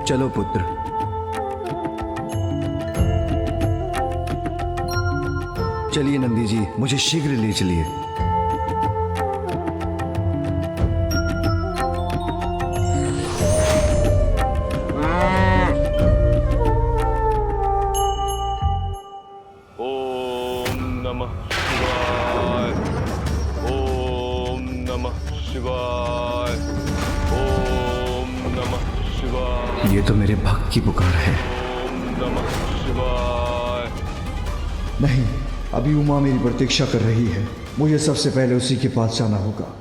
चलो पुत्र। चलिए नंदी जी, मुझे शीघ्र ले चलिए। ओम नमः शिवाय। ओम नमः शिवाय। ओम नमः शिवाय। ये तो मेरे भक्त की पुकार है। ओम नमः शिवाय। नहीं, अभी उमा मेरी प्रतीक्षा कर रही है। मुझे सबसे पहले उसी के पास जाना होगा।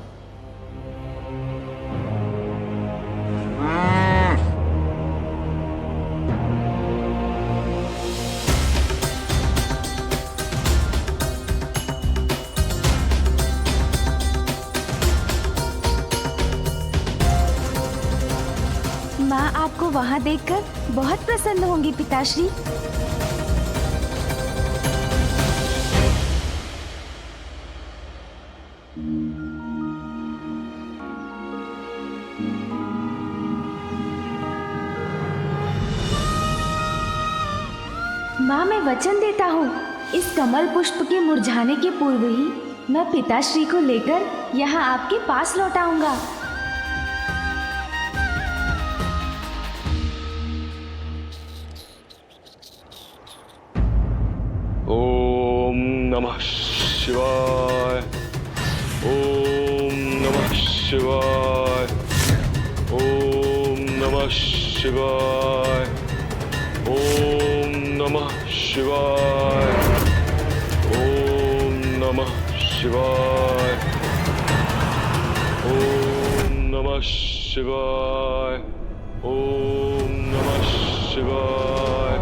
माँ आपको वहाँ देखकर बहुत प्रसन्न होंगी पिताश्री। माँ मैं वचन देता हूँ, इस कमल पुष्प के मुरझाने के पूर्व ही मैं पिताश्री को लेकर यहाँ आपके पास लौट आऊंगा। ओम नमः शिवाय। ओम नमः शिवाय। ओम नमः शिवाय। ओम नमः शिवाय। ओम नमः शिवाय। ओम नमः शिवाय। ओम नमः शिवाय।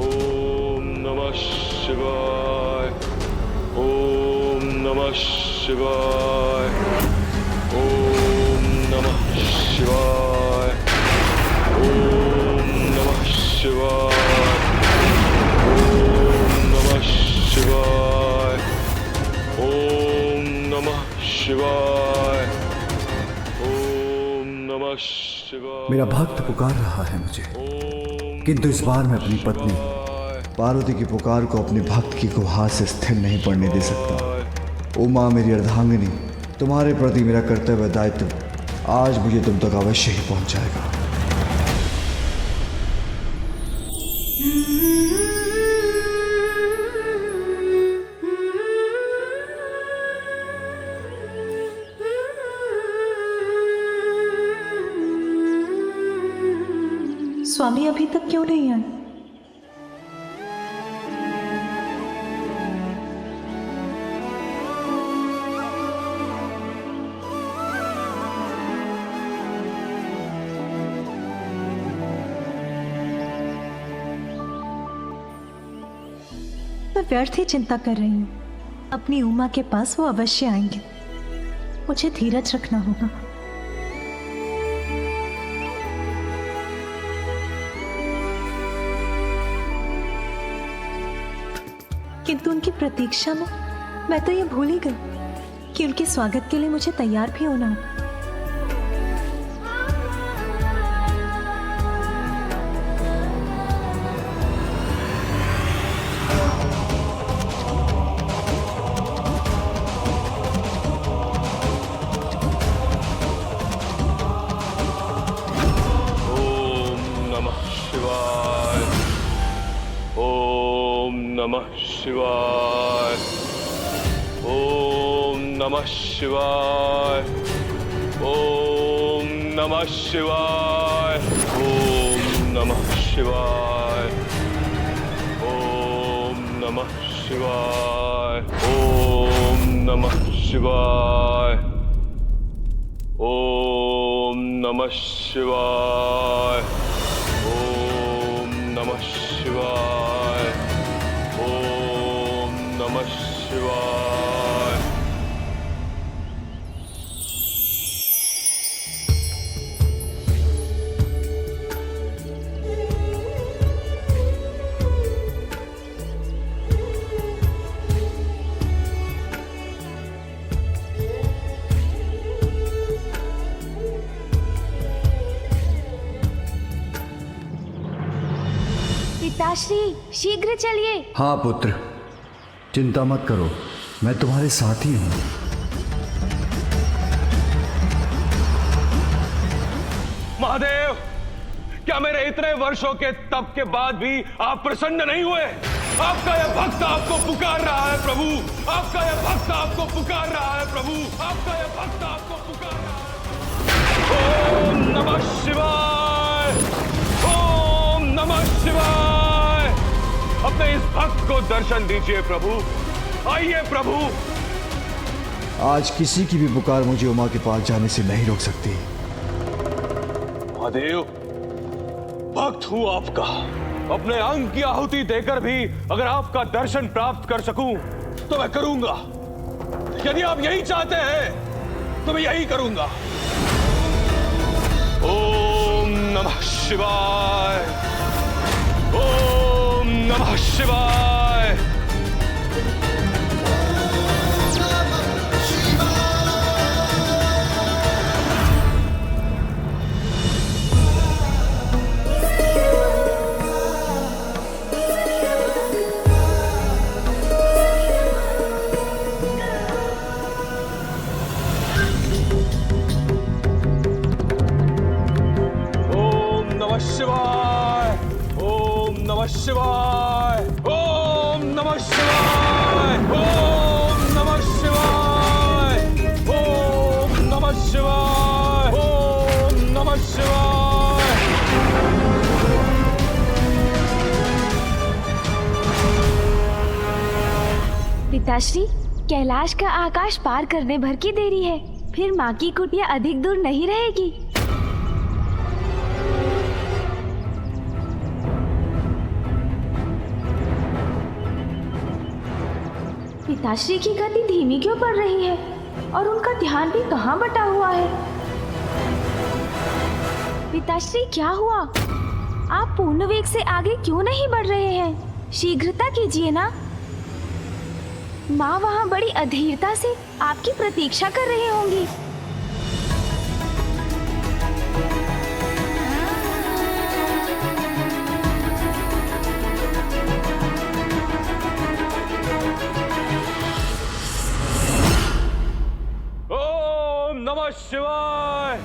ओम नमः शिवाय। ओम नमः शिवाय। ओम नमः शिवाय। ओम नमः शिवाय। ओम नमः शिवाय। ओम नमः शिवाय। ओम नमः शिवाय। मेरा भक्त पुकार रहा है मुझे, किंतु इस बार मैं अपनी पत्नी पार्वती की पुकार को अपने भक्त की गुहार से स्थिर नहीं पड़ने दे सकता। उमा मेरी अर्धांगिनी, तुम्हारे प्रति मेरा कर्तव्य दायित्व आज मुझे तुम तक अवश्य ही पहुंच जाएगा। स्वामी अभी तक क्यों नहीं आए? मैं व्यर्थ ही चिंता कर रही हूँ। अपनी उमा के पास वो अवश्य आएंगे। मुझे धीरज रखना होगा। किंतु उनकी प्रतीक्षा में मैं तो ये भूल ही गई कि उनके स्वागत के लिए मुझे तैयार भी होना है। नमः शिवाय। ओम नमः शिवाय। ओम नमः शिवाय। ओम नमः शिवाय। ओम नमः शिवाय। ओम नमः शिवाय। ओम नमः शिवाय। ओम नमः शिवाय। ओम नमः शिवाय। पिताश्री शीघ्र चलिए। हाँ पुत्र, चिंता मत करो, मैं तुम्हारे साथ ही हूँ। महादेव, क्या मेरे इतने वर्षों के तप के बाद भी आप प्रसन्न नहीं हुए? आपका यह भक्त आपको पुकार रहा है प्रभु, आपका यह भक्त आपको पुकार रहा है प्रभु, आपका यह भक्त आपको पुकार रहा है। ओम नमः शिवाय, ओम नमः शिवाय। अपने इस भक्त को दर्शन दीजिए प्रभु, आइए प्रभु। आज किसी की भी पुकार मुझे उमा के पास जाने से नहीं रोक सकती। महादेव, भक्त हूं आपका, अपने अंग की आहुति देकर भी अगर आपका दर्शन प्राप्त कर सकूं तो मैं करूंगा। यदि आप यही चाहते हैं तो मैं यही करूंगा। ओम नमः शिवाय, ओम नमः शिवाय। शिवाय, ओम नमः शिवाय, ओम नमः शिवाय, ओम नमः शिवाय, ओम नमः शिवाय। पिताश्री, कैलाश का आकाश पार करने भर की देरी है, फिर माँ की कुटिया अधिक दूर नहीं रहेगी। पिताश्री की गति धीमी क्यों पड़ रही है और उनका ध्यान भी कहाँ बटा हुआ है? पिताश्री क्या हुआ? आप पूर्ण वेग से आगे क्यों नहीं बढ़ रहे हैं? शीघ्रता कीजिए ना। माँ वहाँ बड़ी अधीरता से आपकी प्रतीक्षा कर रही होंगी। शिवाय,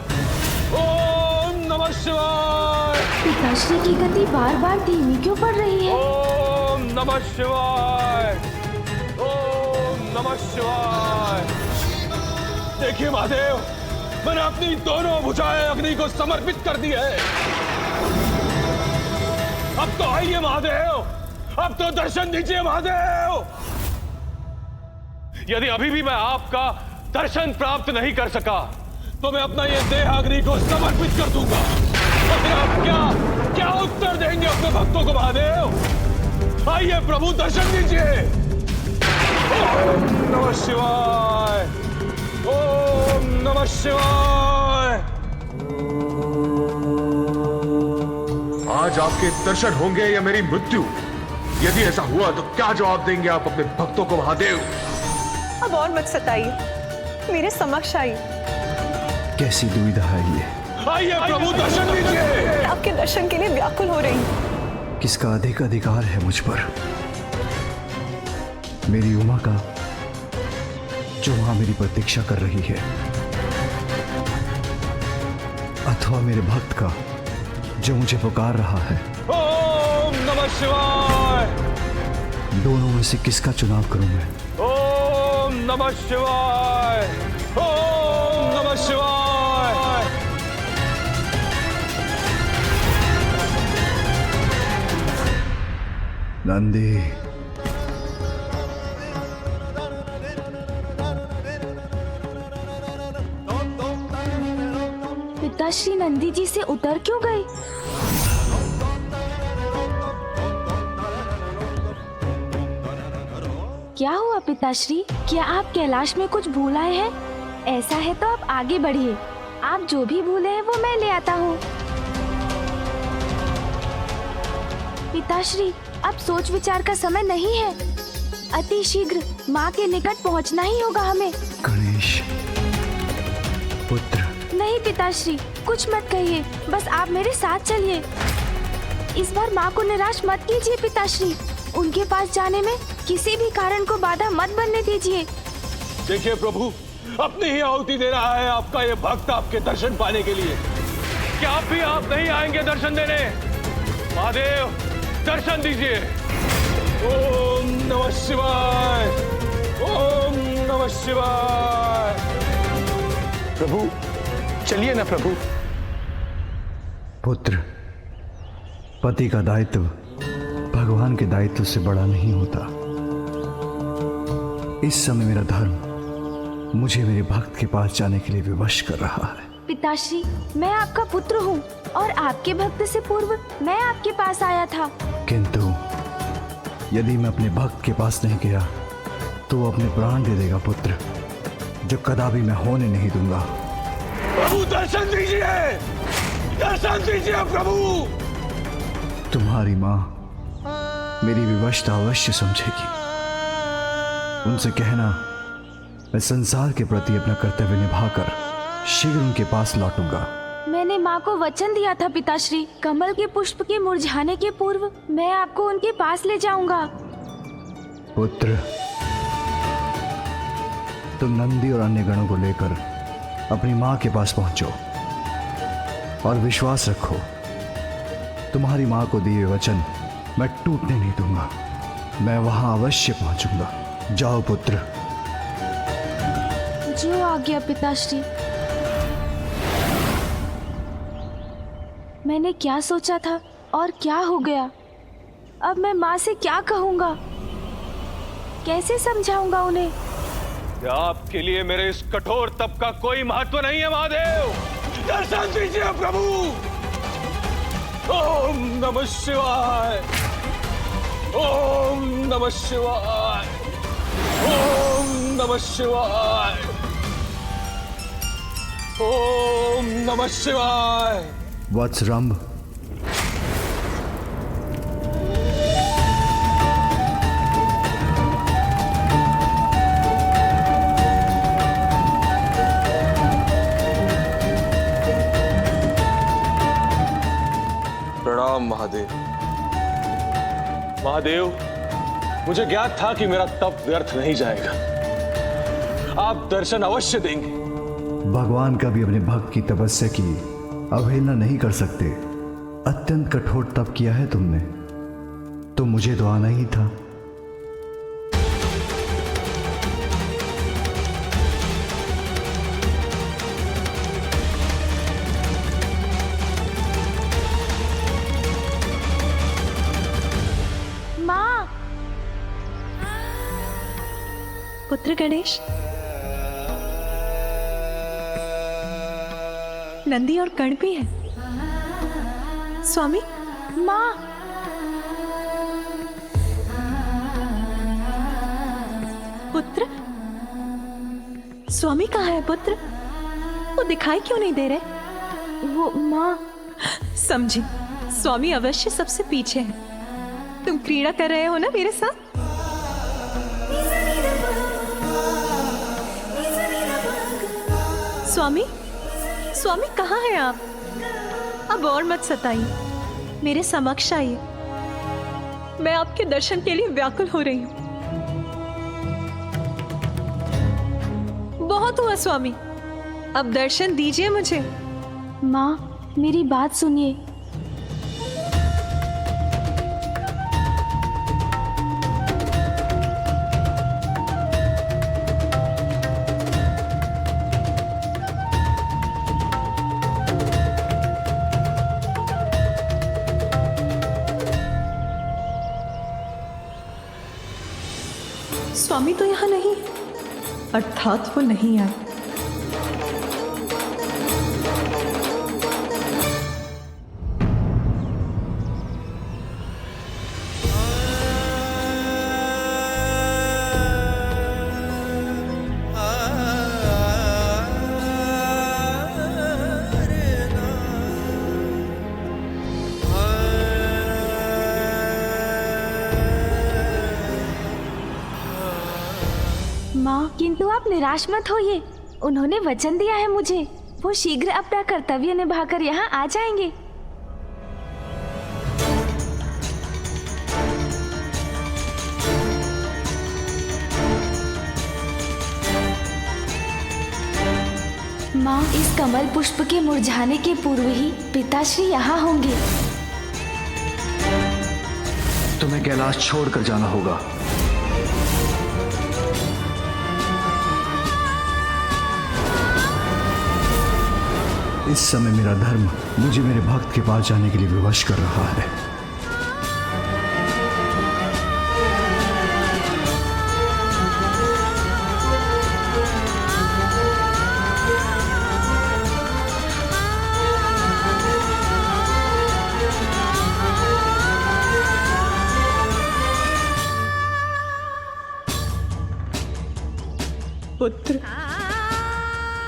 ओम नमः शिवाय। पिताश्री की गति बार बार धीमी क्यों पड़ रही है? ओम नमः शिवाय, ओम नमः शिवाय। देखिए महादेव, मैंने अपनी दोनों भुजाएं अग्नि को समर्पित कर दी है। अब तो आइए महादेव, अब तो दर्शन दीजिए महादेव। यदि अभी भी मैं आपका दर्शन प्राप्त नहीं कर सका तो मैं अपना ये देह अग्नि को समर्पित कर दूंगा। तो फिर आप क्या उत्तर देंगे अपने भक्तों को महादेव? आइए प्रभु, दर्शन दीजिए। ओम नमः शिवाय, ओम नमः शिवाय। आज आपके दर्शन होंगे या मेरी मृत्यु? यदि ऐसा हुआ तो क्या जवाब देंगे आप अपने भक्तों को महादेव? अब और मत सताइए, मेरे समक्ष आइए। कैसी दुविधा है ये? आइए प्रभु, दर्शन दीजिए। आपके दर्शन के लिए व्याकुल हो रही हूं। किसका अधिक अधिकार है मुझ पर? मेरी उमा का, जो वहां मेरी प्रतीक्षा कर रही है, अथवा मेरे भक्त का जो मुझे पुकार रहा है? ओम नमः शिवाय। दोनों में से किसका चुनाव करूं मैं? ओम नमः शिवाय, ओम नमः शिवाय। नंदी, पिताश्री नंदी जी से उतर क्यों गए? क्या हुआ पिताश्री? क्या आप कैलाश में कुछ भूल आए हैं? ऐसा है तो आप आगे बढ़िए, आप जो भी भूले हैं वो मैं ले आता हूँ। पिताश्री, अब सोच विचार का समय नहीं है, अति शीघ्र माँ के निकट पहुँचना ही होगा हमें। गणेश पुत्र। नहीं पिताश्री, कुछ मत कहिए, बस आप मेरे साथ चलिए। इस बार माँ को निराश मत कीजिए पिताश्री। उनके पास जाने में किसी भी कारण को बाधा मत बनने दीजिए। देखिए प्रभु, अपनी ही आहुति दे रहा है आपका ये भक्त आपके दर्शन पाने के लिए। क्या आप नहीं आएंगे दर्शन देने? महादेव, दर्शन दीजिए। ओम नमः शिवाय, ओम नमः शिवाय। प्रभु चलिए ना प्रभु। पुत्र, पति का दायित्व भगवान के दायित्व से बड़ा नहीं होता। इस समय मेरा धर्म मुझे मेरे भक्त के पास जाने के लिए विवश कर रहा है। पिताश्री, मैं आपका पुत्र हूँ और आपके भक्त से पूर्व मैं आपके पास आया था। किंतु यदि मैं अपने भक्त के पास नहीं गया तो वो अपने प्राण दे देगा पुत्र, जो कदापि मैं होने नहीं दूंगा। प्रभु दर्शन दीजिए, दर्शन दीजिए प्रभु। तुम्हारी माँ मेरी विवशता अवश्य समझेगी। उनसे कहना मैं संसार के प्रति अपना कर्तव्य निभाकर शीघ्र उनके पास लौटूंगा। मैंने माँ को वचन दिया था पिताश्री, कमल के पुष्प के मुरझाने के पूर्व मैं आपको उनके पास ले जाऊंगा। पुत्र, तुम नंदी और अन्य गणों को लेकर अपनी माँ के पास पहुंचो और विश्वास रखो, तुम्हारी माँ को दिए वचन मैं टूटने नहीं दूंगा। मैं वहां अवश्य पहुंचूंगा। जाओ पुत्र। जो आज्ञा पिताश्री। मैंने क्या सोचा था और क्या हो गया? अब मैं माँ से क्या कहूँगा, कैसे समझाऊंगा उन्हें? क्या आपके लिए मेरे इस कठोर तप का कोई महत्व नहीं है महादेव? दर्शन दीजिए प्रभु। ओम नमः शिवाय, ओम नमः शिवाय, ओम नमः शिवाय, ओम नमः शिवाय। वत्सरंभ, प्रणाम महादेव। महादेव, मुझे ज्ञात था कि मेरा तप व्यर्थ नहीं जाएगा। आप दर्शन अवश्य देंगे। भगवान कभी अपने भक्त की तपस्या की अवहेलना नहीं कर सकते। अत्यंत कठोर तप किया है तुमने, तो मुझे तो आना ही था। माँ। पुत्र गणेश, नंदी और कर्ण भी है। स्वामी। माँ। पुत्र, स्वामी कहाँ है पुत्र? वो दिखाई क्यों नहीं दे रहे? वो माँ। समझी, स्वामी अवश्य सबसे पीछे है। तुम क्रीड़ा कर रहे हो ना मेरे साथ? स्वामी, स्वामी कहाँ हैं आप? अब और मत सताइए, मेरे समक्ष आइए। मैं आपके दर्शन के लिए व्याकुल हो रही हूँ। बहुत हुआ स्वामी, अब दर्शन दीजिए मुझे। माँ, मेरी बात सुनिए। स्वामी तो यहाँ नहीं, अर्थात वो नहीं आए। माँ, किंतु आप निराश मत होइए। उन्होंने वचन दिया है मुझे, वो शीघ्र अपना कर्तव्य निभाकर यहाँ आ जाएंगे। कमल पुष्प के मुरझाने के पूर्व ही पिताश्री यहाँ होंगे। तुम्हें कैलाश छोड़कर जाना होगा। इस समय मेरा धर्म मुझे मेरे भक्त के पास जाने के लिए विवश कर रहा है। पुत्र,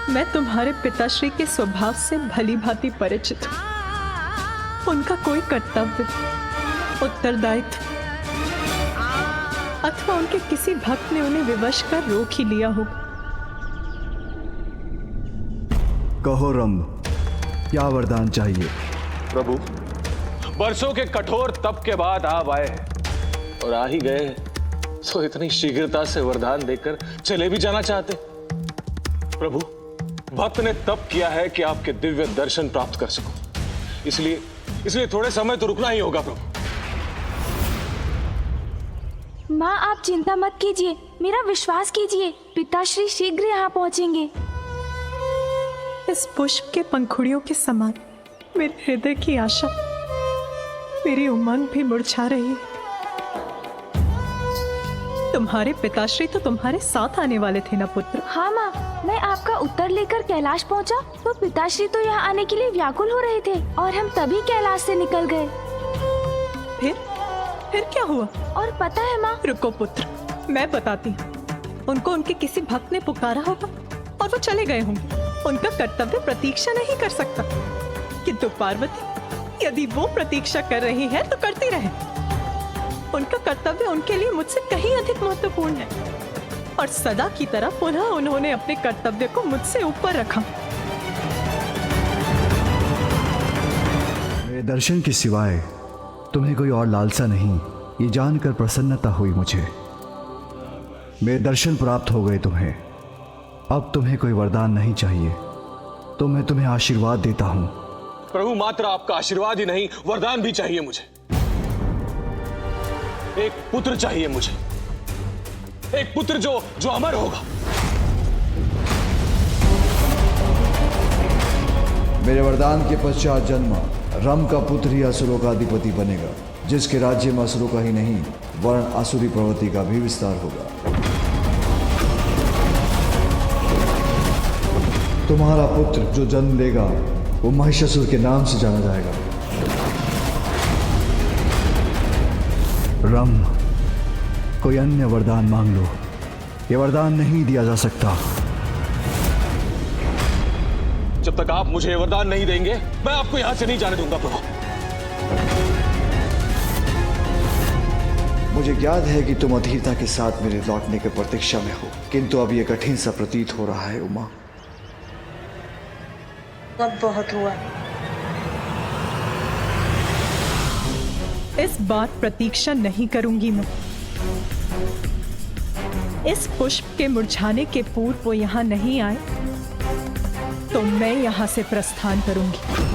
मैं तुम्हारे पिताश्री के स्वभाव से भली भांति परिचित हूं। उनका कोई कर्तव्य, उत्तरदायित्व अथवा उनके किसी भक्त ने उन्हें विवश कर रोक ही लिया होगा। कहो रंभ, क्या वरदान चाहिए? प्रभु, वर्षों के कठोर तप के बाद आप आए हैं और आ ही गए हैं, तो इतनी शीघ्रता से वरदान देकर चले भी जाना चाहते? प्रभु, भक्त ने तप किया है कि आपके दिव्य दर्शन प्राप्त कर सको, इसलिए थोड़े समय तो रुकना ही होगा। प्रभु, माँ आप चिंता मत कीजिए, मेरा विश्वास कीजिए, पिताश्री शीघ्र यहाँ पहुँचेंगे। इस पुष्प के पंखुड़ियों के समान मेरे हृदय की आशा, मेरी उमंग भी मुरझा रही है। तुम्हारे पिताश्री तो तुम्हारे साथ आने वाले थे ना पुत्र? हाँ माँ, मैं आपका उत्तर लेकर कैलाश पहुँचा तो पिताश्री तो यहाँ आने के लिए व्याकुल हो रहे थे और हम तभी कैलाश से निकल गए। फिर क्या हुआ? और पता है माँ? रुको पुत्र, मैं बताती हूँ। उनको उनके किसी भक्त ने पुकारा होगा और वो चले गए होंगे। उनका कर्तव्य प्रतीक्षा नहीं कर सकता, किंतु पार्वती यदि वो प्रतीक्षा कर रही है तो करती रहे। उनका कर्तव्य उनके लिए मुझसे कहीं अधिक महत्वपूर्ण है और सदा की तरह पुनः उन्होंने अपने कर्तव्य को मुझसे ऊपर रखा। मेरे दर्शन के सिवाय तुम्हें कोई और लालसा नहीं, ये जानकर प्रसन्नता हुई मुझे। मेरे दर्शन प्राप्त हो गए तुम्हें, अब तुम्हें कोई वरदान नहीं चाहिए, तो मैं तुम्हें आशीर्वाद देता हूं। प्रभु, मात्र आपका आशीर्वाद ही नहीं, वरदान भी चाहिए मुझे। एक पुत्र चाहिए मुझे, एक पुत्र जो अमर होगा। मेरे वरदान के पश्चात जन्म रम का पुत्र ही असुरों का अधिपति बनेगा, जिसके राज्य में असुरों का ही नहीं वरन आसुरी प्रवृत्ति का भी विस्तार होगा। तुम्हारा पुत्र जो जन्म लेगा वो महिषासुर के नाम से जाना जाएगा। रम, कोई अन्य वरदान मांग लो, ये वरदान नहीं दिया जा सकता। जब तक आप मुझे वरदान नहीं देंगे, मैं आपको यहां से नहीं जाने दूंगा। प्रभु, मुझे ज्ञात है कि तुम अधीरता के साथ मेरे लौटने की प्रतीक्षा में हो, किंतु अब यह कठिन सा प्रतीत हो रहा है। उमा, अब बहुत हुआ। इस बार प्रतीक्षा नहीं करूंगी मैं। इस पुष्प के मुरझाने के पूर्व वो यहाँ नहीं आए तो मैं यहाँ से प्रस्थान करूंगी।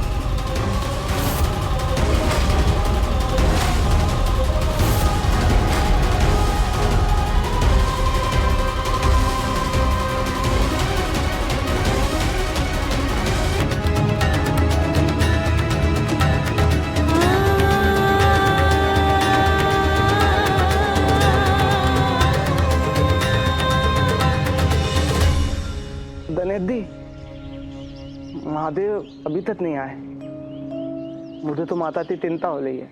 दनेदी, महादेव अभी तक नहीं आए। मुझे तो माता की चिंता हो रही है।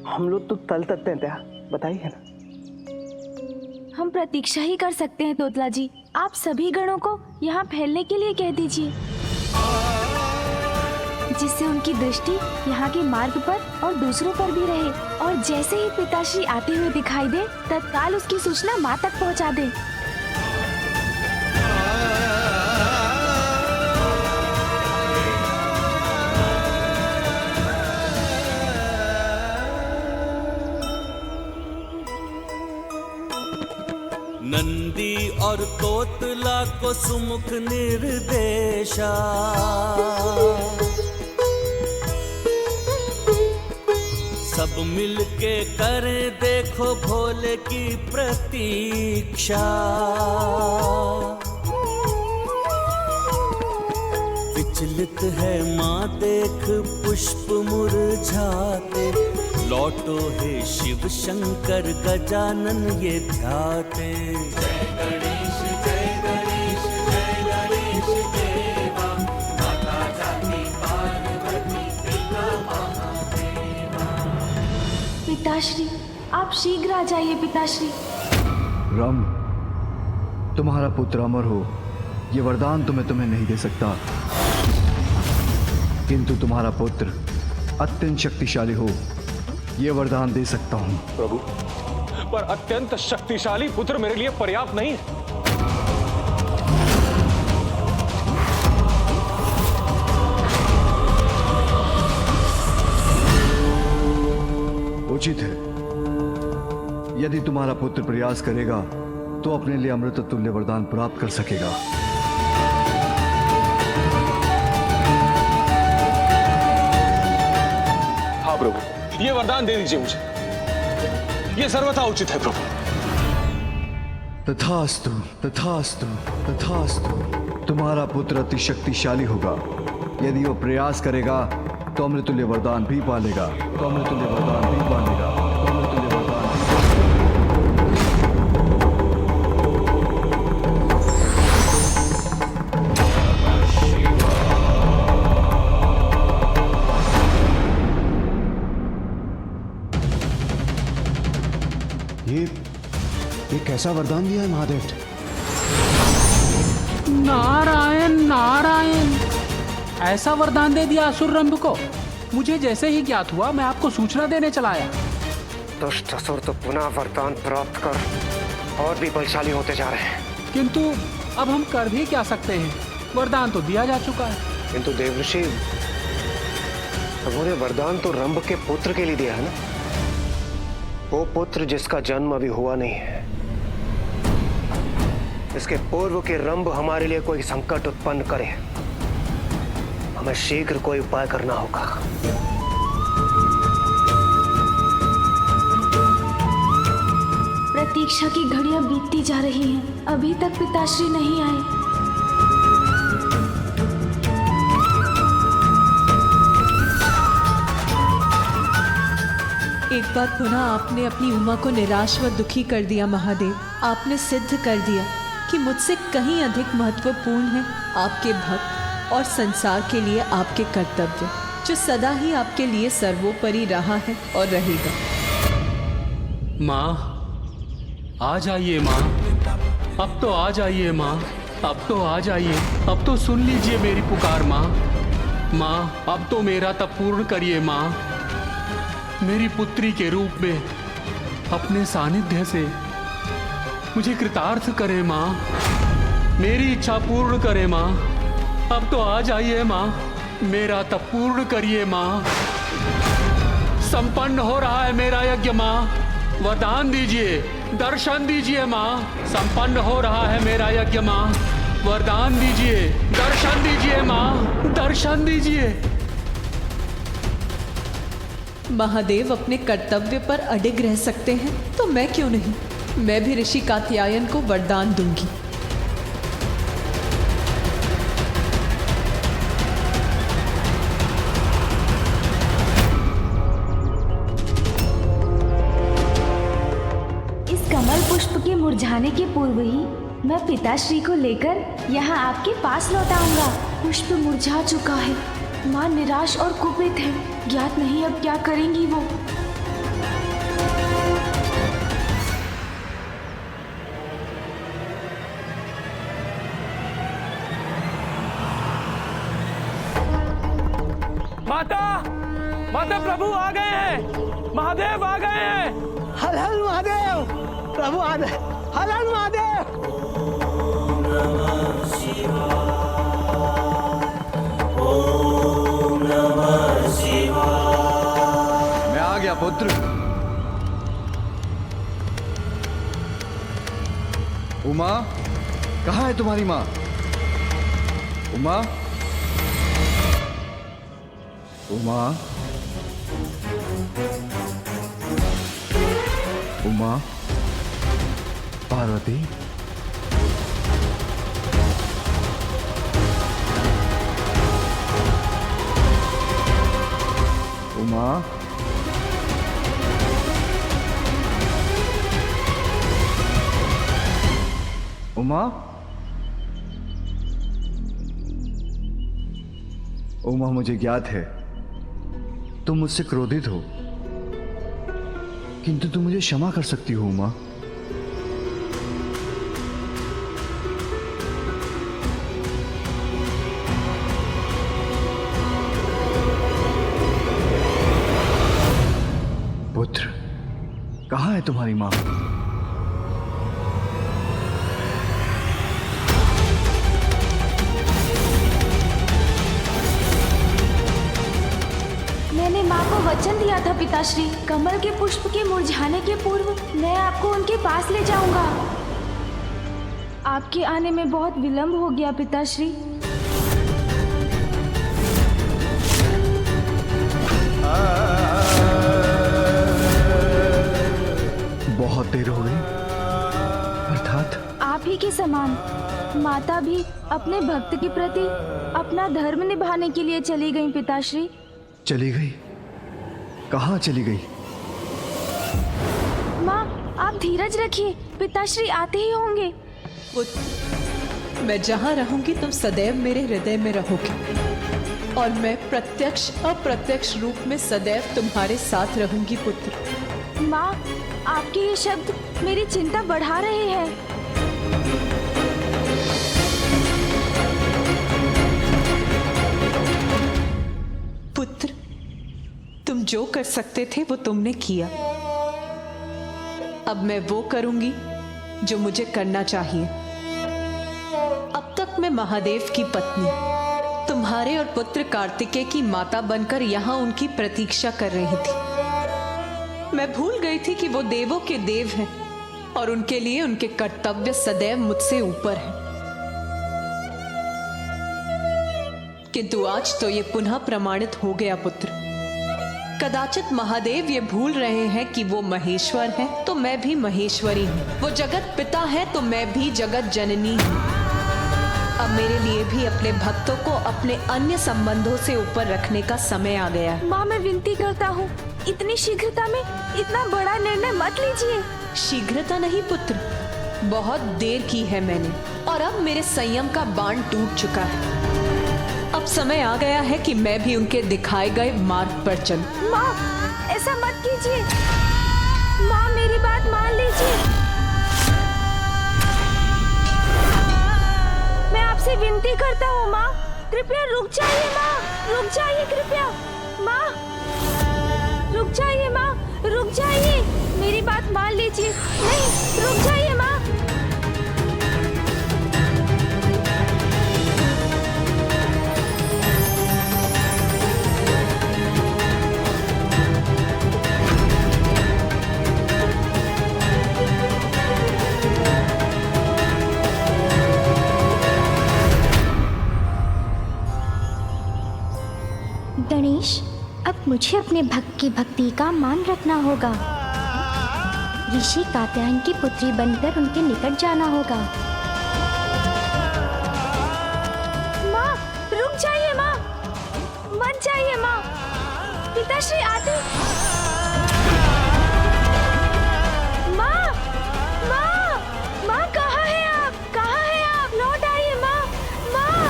हम लोग तो तल सकते हैं क्या? बताइए ना। हम प्रतीक्षा ही कर सकते हैं तोतला जी। आप सभी गणों को यहाँ फैलने के लिए कह दीजिए, जिससे उनकी दृष्टि यहाँ के मार्ग पर और दूसरों पर भी रहे, और जैसे ही पिताश्री आते हुए दिखाई दे तत्काल उसकी सूचना माँ तक पहुँचा दे। नंदी और और तोतला को सुमुख निर्देशा। सब मिलके करें देखो भोले की प्रतीक्षा। विचलित है माँ देख पुष्प मुरझाते, लौटो हे शिव शंकर गजानन ये ध्याते। जय गणेश जय गणेश जय गणेश देवा, माता जाति पार्वती पिता महादेवा। पिताश्री, आप शीघ्र आ जाइए पिताश्री। राम, तुम्हारा पुत्र अमर हो, ये वरदान तो मैं तुम्हें नहीं दे सकता, किंतु तुम्हारा पुत्र अत्यंत शक्तिशाली हो, ये वरदान दे सकता हूं। प्रभु, पर अत्यंत शक्तिशाली पुत्र मेरे लिए पर्याप्त नहीं है। उचित है, यदि तुम्हारा पुत्र प्रयास करेगा तो अपने लिए अमृत तुल्य वरदान प्राप्त कर सकेगा। हाँ प्रभु, ये वरदान दे दीजिए मुझे, ये सर्वथा उचित है प्रभु। तथास्तु तथास्तु तथास्तु। तुम्हारा पुत्र अति शक्तिशाली होगा, यदि वो प्रयास करेगा तो अमृतुल्य वरदान भी पालेगा, तो अमृतुल्य वरदान भी पालेगा, तो अमृतुल्य वरदान भी ये कैसा वरदान दिया है महादेव? नारायण नारायण, ऐसा वरदान दे दिया असुर रंभ को। मुझे जैसे ही ज्ञात हुआ मैं आपको सूचना देने चला आया। दुष्ट असुर तो पुनः वरदान प्राप्त कर और भी बलशाली होते जा रहे हैं। किंतु अब हम कर भी क्या सकते हैं, वरदान तो दिया जा चुका है। किंतु देवऋषि, उन्होंने वरदान तो रंभ के पुत्र के लिए दिया है ना, वो पुत्र जिसका जन्म अभी हुआ नहीं है। इसके पूर्व के रंभ हमारे लिए कोई संकट उत्पन्न करे, हमें शीघ्र कोई उपाय करना होगा। प्रतीक्षा की घड़ियां बीतती जा रही हैं, अभी तक पिताश्री नहीं आए। एक बार पुनः आपने अपनी उमा को निराश व दुखी कर दिया महादेव। आपने सिद्ध कर दिया कि मुझसे कहीं अधिक महत्वपूर्ण है आपके भक्त और संसार के लिए आपके कर्तव्य, जो सदा ही आपके लिए सर्वोपरि रहा है और रहेगा। माँ आ जाइए माँ, अब तो आ जाइए माँ, अब तो आ जाइए, अब तो सुन लीजिए मेरी पुकार माँ। माँ अब तो मेरा तप पूर्ण करिए माँ, मेरी पुत्री के रूप में अपने सानिध्य से मुझे कृतार्थ करे माँ, मेरी इच्छा पूर्ण करे माँ। अब तो आ जाइए माँ, मेरा तप पूर्ण करिए माँ। संपन्न हो रहा है मेरा यज्ञ माँ, वरदान दीजिए, दर्शन दीजिए माँ। संपन्न हो रहा है मेरा यज्ञ माँ, वरदान दीजिए, दर्शन दीजिए माँ, दर्शन दीजिए। महादेव अपने कर्तव्य पर अडिग रह सकते हैं तो मैं क्यों नहीं, मैं भी ऋषि कात्यायन को वरदान दूंगी। इस कमल पुष्प के मुरझाने के पूर्व ही मैं पिताश्री को लेकर यहाँ आपके पास लौट आऊंगा। पुष्प मुरझा चुका है, माँ निराश और कुपित है, ज्ञात नहीं अब क्या करेंगी वो। माता, माता प्रभु आ गए हैं, महादेव आ गए हैं। हर हर महादेव, प्रभु आ गए, हर हर महादेव। मैं आ गया पुत्र। उमा, कहाँ है तुम्हारी माँ? उमा, उमा, उमा, पार्वती, उमा, उमा, उमा, मुझे ज्ञात है तुम मुझसे क्रोधित हो, किंतु तुम मुझे क्षमा कर सकती हो उमा। पुत्र, कहाँ है तुम्हारी माँ? मैंने माँ को वचन दिया था पिताश्री, कमल के पुष्प के मुरझाने के पूर्व मैं आपको उनके पास ले जाऊंगा। आपके आने में बहुत विलंब हो गया पिताश्री। बहुत देर हो गई, अर्थात आप ही के समान माता भी अपने भक्त के प्रति अपना धर्म निभाने के लिए चली गई पिताश्री। चली गई? कहाँ चली गई? माँ, आप धीरज रखिए, पिताश्री आते ही होंगे। पुत्र, मैं जहाँ रहूंगी तुम सदैव मेरे हृदय में रहोगे और मैं प्रत्यक्ष अप्रत्यक्ष रूप में सदैव तुम्हारे साथ रहूंगी पुत्र। माँ, आपके ये शब्द मेरी चिंता बढ़ा रहे हैं। पुत्र, तुम जो कर सकते थे वो तुमने किया। अब मैं वो करूंगी जो मुझे करना चाहिए। अब तक मैं महादेव की पत्नी, तुम्हारे और पुत्र कार्तिकेय की माता बनकर यहाँ उनकी प्रतीक्षा कर रही थी। मैं भूल गई थी कि वो देवों के देव हैं और उनके लिए उनके कर्तव्य सदैव मुझसे ऊपर हैं। किंतु आज तो ये पुनः प्रमाणित हो गया पुत्र। कदाचित महादेव ये भूल रहे हैं कि वो महेश्वर है तो मैं भी महेश्वरी हूँ। वो जगत पिता है तो मैं भी जगत जननी हूँ। अब मेरे लिए भी अपने भक्तों को अपने अन्य संबंधों से ऊपर रखने का समय आ गया है। माँ, मैं विनती करता हूँ, इतनी शीघ्रता में इतना बड़ा निर्णय मत लीजिए। शीघ्रता नहीं पुत्र, बहुत देर की है मैंने और अब मेरे संयम का बाण टूट चुका है। अब समय आ गया है कि मैं भी उनके दिखाए गए मार्ग पर चलूं। माँ, ऐसा मत कीजिए। माँ, मेरी बात मान लीजिए। मैं आपसे विनती करता हूँ माँ, कृपया रुक जाइए माँ, रुक जाइए कृपया। माँ, रुक जाइए माँ, रुक जाइए, मेरी बात मान लीजिए। नहीं, रुक जाइए माँ। गणेश, अब मुझे अपने भक्त की भक्ति का मान रखना होगा। ऋषि कात्यायन की पुत्री बनकर उनके निकट जाना होगा। माँ, रुक जाइए माँ, मत जाइए माँ, पिताश्री आते। माँ, माँ, माँ, कहाँ है आप? कहाँ है आप? लौट आइए माँ, माँ।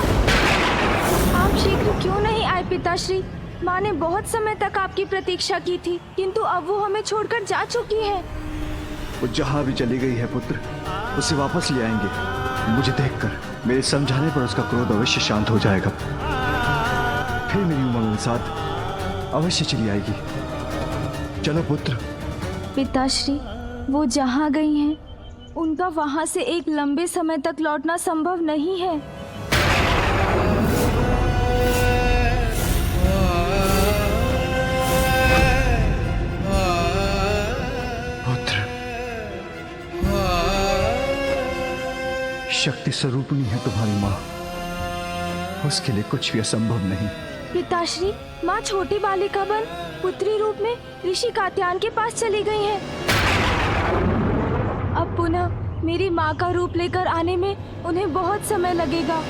आप शीघ्र क्यों नहीं आए पिताश्री? माँ ने बहुत समय तक आपकी प्रतीक्षा की थी, किंतु अब वो हमें छोड़कर जा चुकी है। वो जहाँ भी चली गई है पुत्र, उसे वापस ले आएंगे। मुझे देखकर मेरे समझाने पर उसका क्रोध अवश्य शांत हो जाएगा। फिर मेरी उमा मेरे साथ अवश्य चली आएगी। चलो पुत्र। पिताश्री, वो जहाँ गई हैं, उनका वहाँ से एक लंबे समय तक लौटना संभव नहीं है। शक्ति स्वरूपिणी है तुम्हारी माँ, उसके लिए कुछ भी असंभव नहीं। पिताश्री, माँ छोटी बालिका बन पुत्री रूप में ऋषि कात्यायन के पास चली गई हैं। अब पुनः मेरी माँ का रूप लेकर आने में उन्हें बहुत समय लगेगा।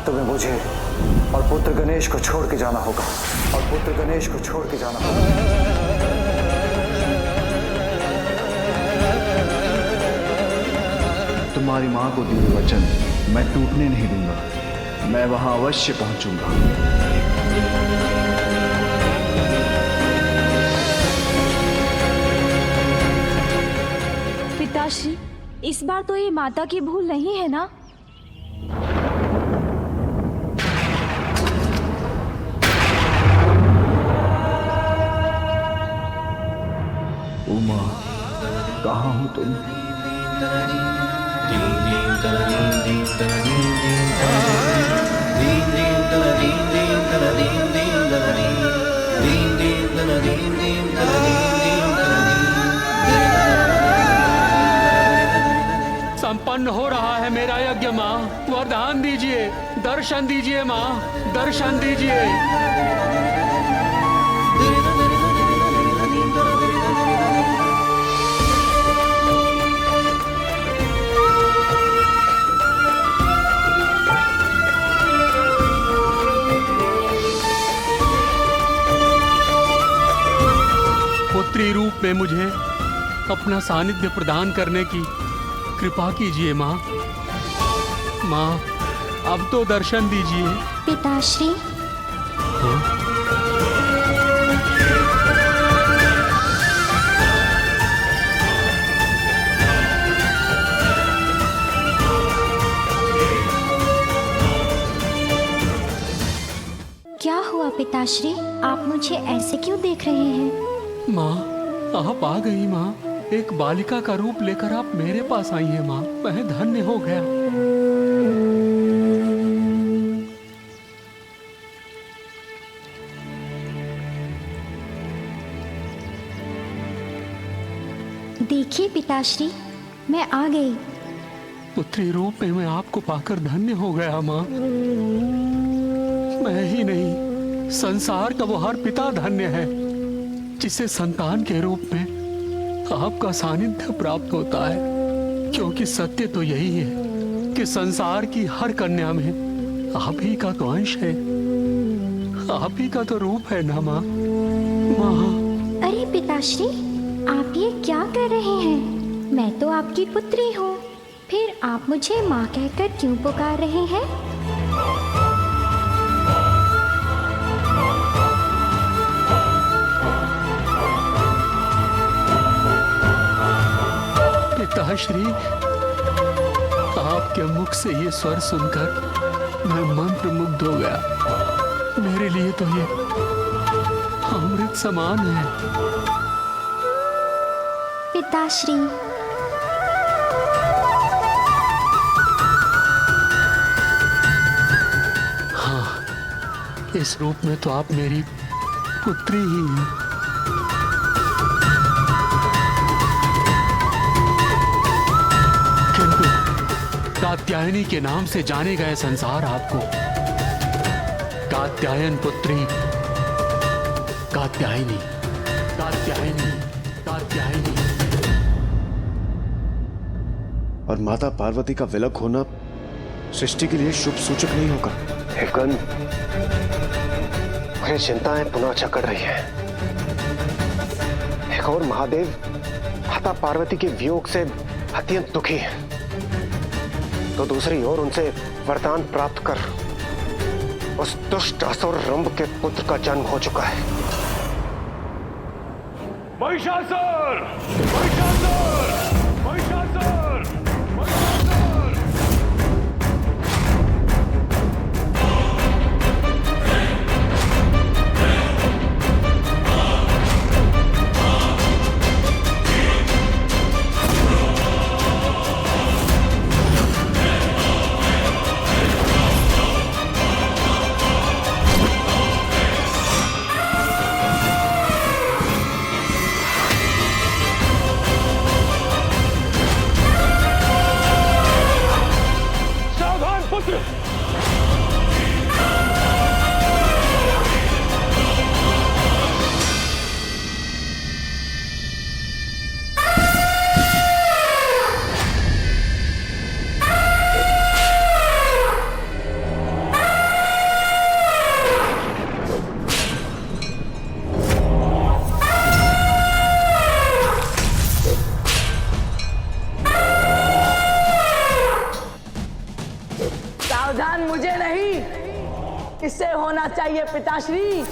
तुम्हें मुझे और पुत्र गणेश को छोड़ के जाना होगा, और पुत्र गणेश को छोड़ के जाना होगा। तुम्हारी माँ को दिए वचन मैं टूटने नहीं दूंगा, मैं वहां अवश्य पहुंचूंगा। पिताश्री, इस बार तो ये माता की भूल नहीं है ना? उमा, कहाँ हो तुम? संपन्न हो रहा है मेरा यज्ञ माँ, वरदान दीजिए, दर्शन दीजिए माँ, दर्शन दीजिए। पुत्री रूप में मुझे अपना सानिध्य प्रदान करने की कृपा कीजिए माँ। माँ, अब तो दर्शन दीजिए। पिताश्री, हाँ? क्या हुआ पिताश्री? आप मुझे ऐसे क्यों देख रहे हैं? माँ, आप आ गई माँ। एक बालिका का रूप लेकर आप मेरे पास आई हैं माँ, मैं धन्य हो गया। देखिए पिताश्री, मैं आ गई। पुत्री रूप में मैं आपको पाकर धन्य हो गया माँ। मैं ही नहीं, संसार का वो हर पिता धन्य है जिसे संतान के रूप में आपका सानिध्य प्राप्त होता है। क्योंकि सत्य तो यही है कि संसार की हर कन्या में आप ही का तो अंश है, आप ही का तो रूप है ना माँ। माँ, अरे पिताश्री, आप ये क्या कर रहे हैं? मैं तो आपकी पुत्री हूँ, फिर आप मुझे माँ कहकर क्यों पुकार रहे हैं? पिताश्री, आपके मुख से ये स्वर सुनकर मैं मंत्र मुग्ध हो गया। मेरे लिए तो ये अमृत समान है। पिताश्री, हाँ, इस रूप में तो आप मेरी पुत्री ही हैं। कात्यायनी के नाम से जाने गए संसार आपको कात्यायन पुत्री, कात्यायनी, कात्यायनी, कात्यायनी। और माता पार्वती का विलग होना सृष्टि के लिए शुभ सूचक नहीं होगा। हेकन, मुझे चिंताएं पुनः चकड़ रही है। एक और महादेव माता पार्वती के वियोग से अत्यंत दुखी है, तो दूसरी ओर उनसे वरदान प्राप्त कर उस दुष्ट असुर रंभ के पुत्र का जन्म हो चुका है। महिषासुर! महिषासुर! महिषासुर! महिषासुर! सावधान, मुझे नहीं, इससे होना चाहिए पिताश्री।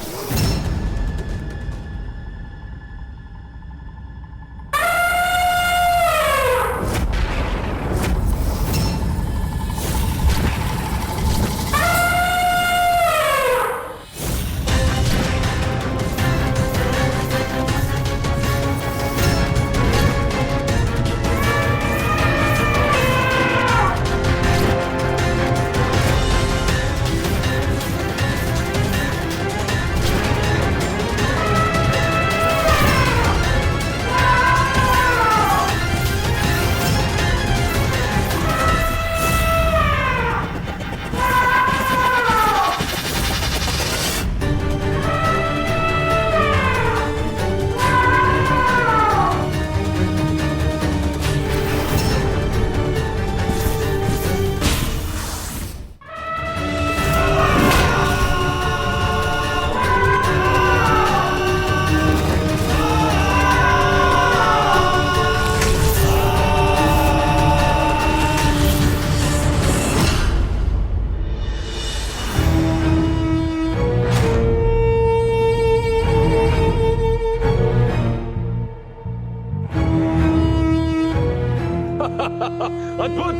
अद्भुत,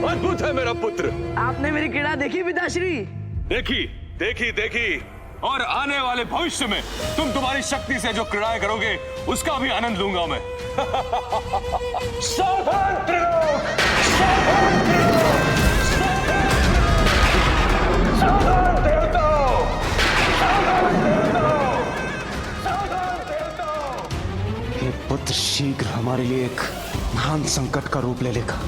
अद्भुत है मेरा पुत्र। आपने मेरी क्रीड़ा देखी पिताश्री? देखी, देखी, देखी। और आने वाले भविष्य में तुम तुम्हारी शक्ति से जो क्रीड़ाएं करोगे उसका भी आनंद लूंगा मैं। सावधान त्रिलोक! सावधान त्रिलोक! सावधान देवताओं! सावधान देवताओं! सावधान देवताओं! ये पुत्र शीघ्र हमारे लिए एक महान संकट का रूप ले लेगा।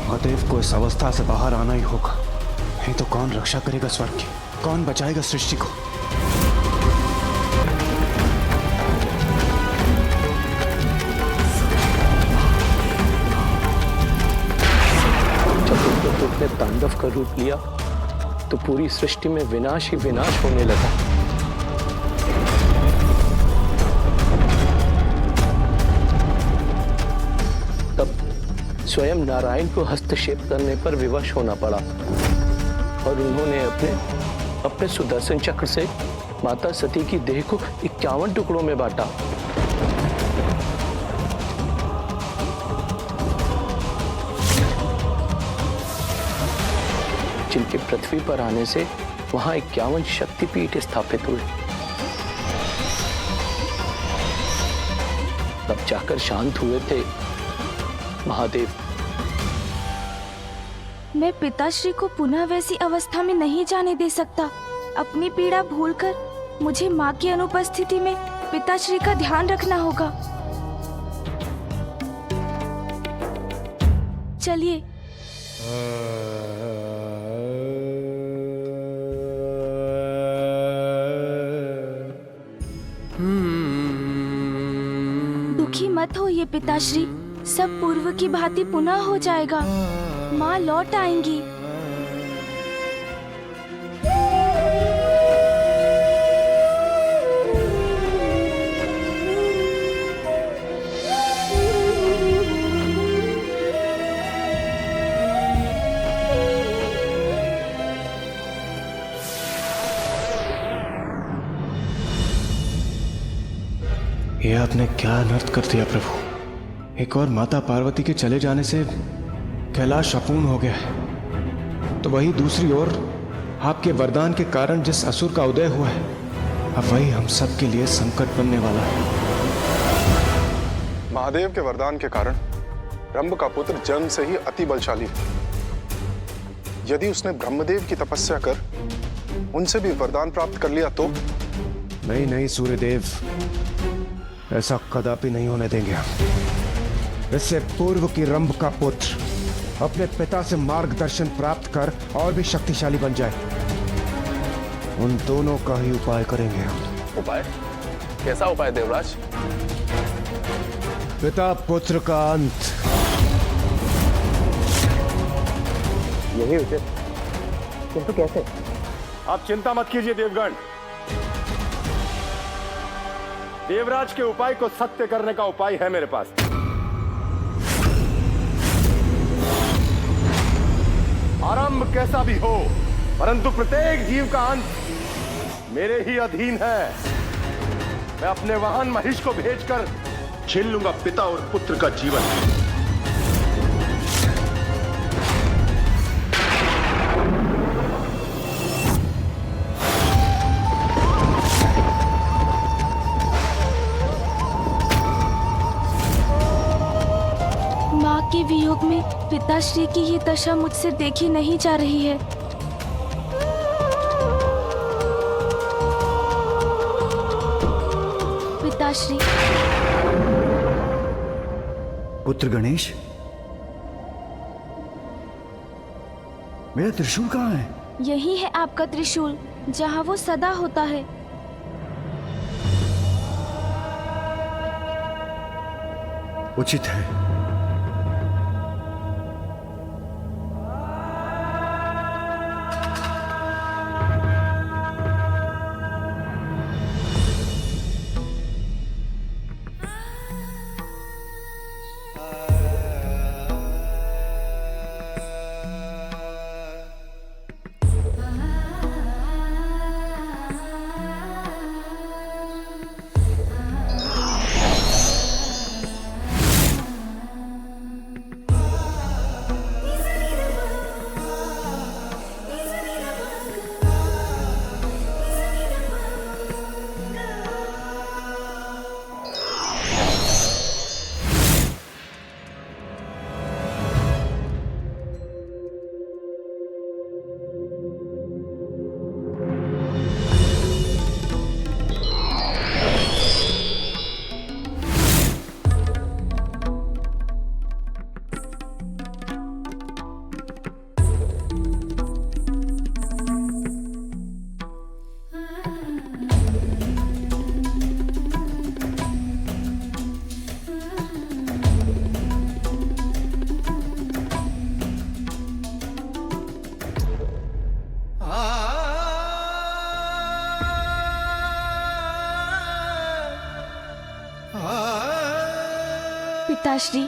महादेव को इस अवस्था से बाहर आना ही होगा, नहीं तो कौन रक्षा करेगा स्वर्ग की, कौन बचाएगा सृष्टि को। जब रुद्रदेव ने तांडव का रूप लिया तो पूरी सृष्टि में विनाश ही विनाश होने लगा। स्वयं नारायण को हस्तक्षेप करने पर विवश होना पड़ा और उन्होंने अपने सुदर्शन चक्र से माता सती की देह को 51 टुकड़ों में बांटा। जिनके पृथ्वी पर आने से वहां 51 शक्तिपीठ स्थापित हुए। तब जाकर शांत हुए थे महादेव। मैं पिताश्री को पुनः वैसी अवस्था में नहीं जाने दे सकता। अपनी पीड़ा भूलकर मुझे माँ की अनुपस्थिति में पिताश्री का ध्यान रखना होगा। चलिए। दुखी मत होइए पिताश्री, सब पूर्व की भांति पुनः हो जाएगा। माँ लौट आएंगी। ये आपने क्या अनर्थ कर दिया प्रभु। एक और माता पार्वती के चले जाने से कैलाश अपूर्ण हो गया है, तो वही दूसरी ओर आपके वरदान के कारण जिस असुर का उदय हुआ है, अब वही हम सब के लिए संकट बनने वाला है। महादेव के वरदान के कारण रंभ का पुत्र जन्म से ही अति बलशाली है। यदि उसने ब्रह्मदेव की तपस्या कर उनसे भी वरदान प्राप्त कर लिया तो? नहीं नहीं सूर्यदेव, ऐसा कदापि नहीं होने देंगे हम। इससे पूर्व की रंभ का पुत्र अपने पिता से मार्गदर्शन प्राप्त कर और भी शक्तिशाली बन जाए, उन दोनों का ही उपाय करेंगे हम। उपाय? कैसा उपाय देवराज? पिता पुत्र का अंत। यही उचित, किंतु कैसे? आप चिंता मत कीजिए देवगण, देवराज के उपाय को सत्य करने का उपाय है मेरे पास। आरंभ कैसा भी हो, परंतु प्रत्येक जीव का अंत मेरे ही अधीन है। मैं अपने वाहन महिष को भेजकर छीन लूंगा पिता और पुत्र का जीवन। माँ के वियोग में पिताश्री की ये दशा मुझसे देखी नहीं जा रही है। पिताश्री। पुत्र गणेश, मेरा त्रिशूल कहाँ है? यही है आपका त्रिशूल, जहाँ वो सदा होता है। उचित है। पिताश्री,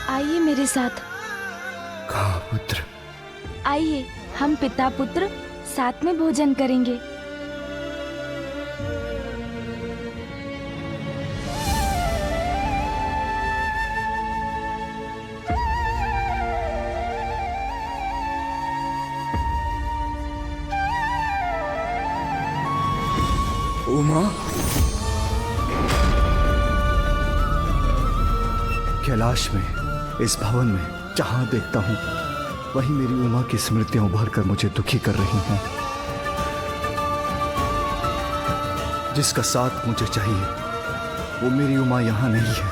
आइए मेरे साथ। कहाँ पुत्र? आइए, हम पिता पुत्र साथ में भोजन करेंगे। उमा, कैलाश में, इस भवन में जहां देखता हूं वहीं मेरी उमा की स्मृतियां उभर कर मुझे दुखी कर रही हैं। जिसका साथ मुझे चाहिए वो मेरी उमा यहां नहीं है,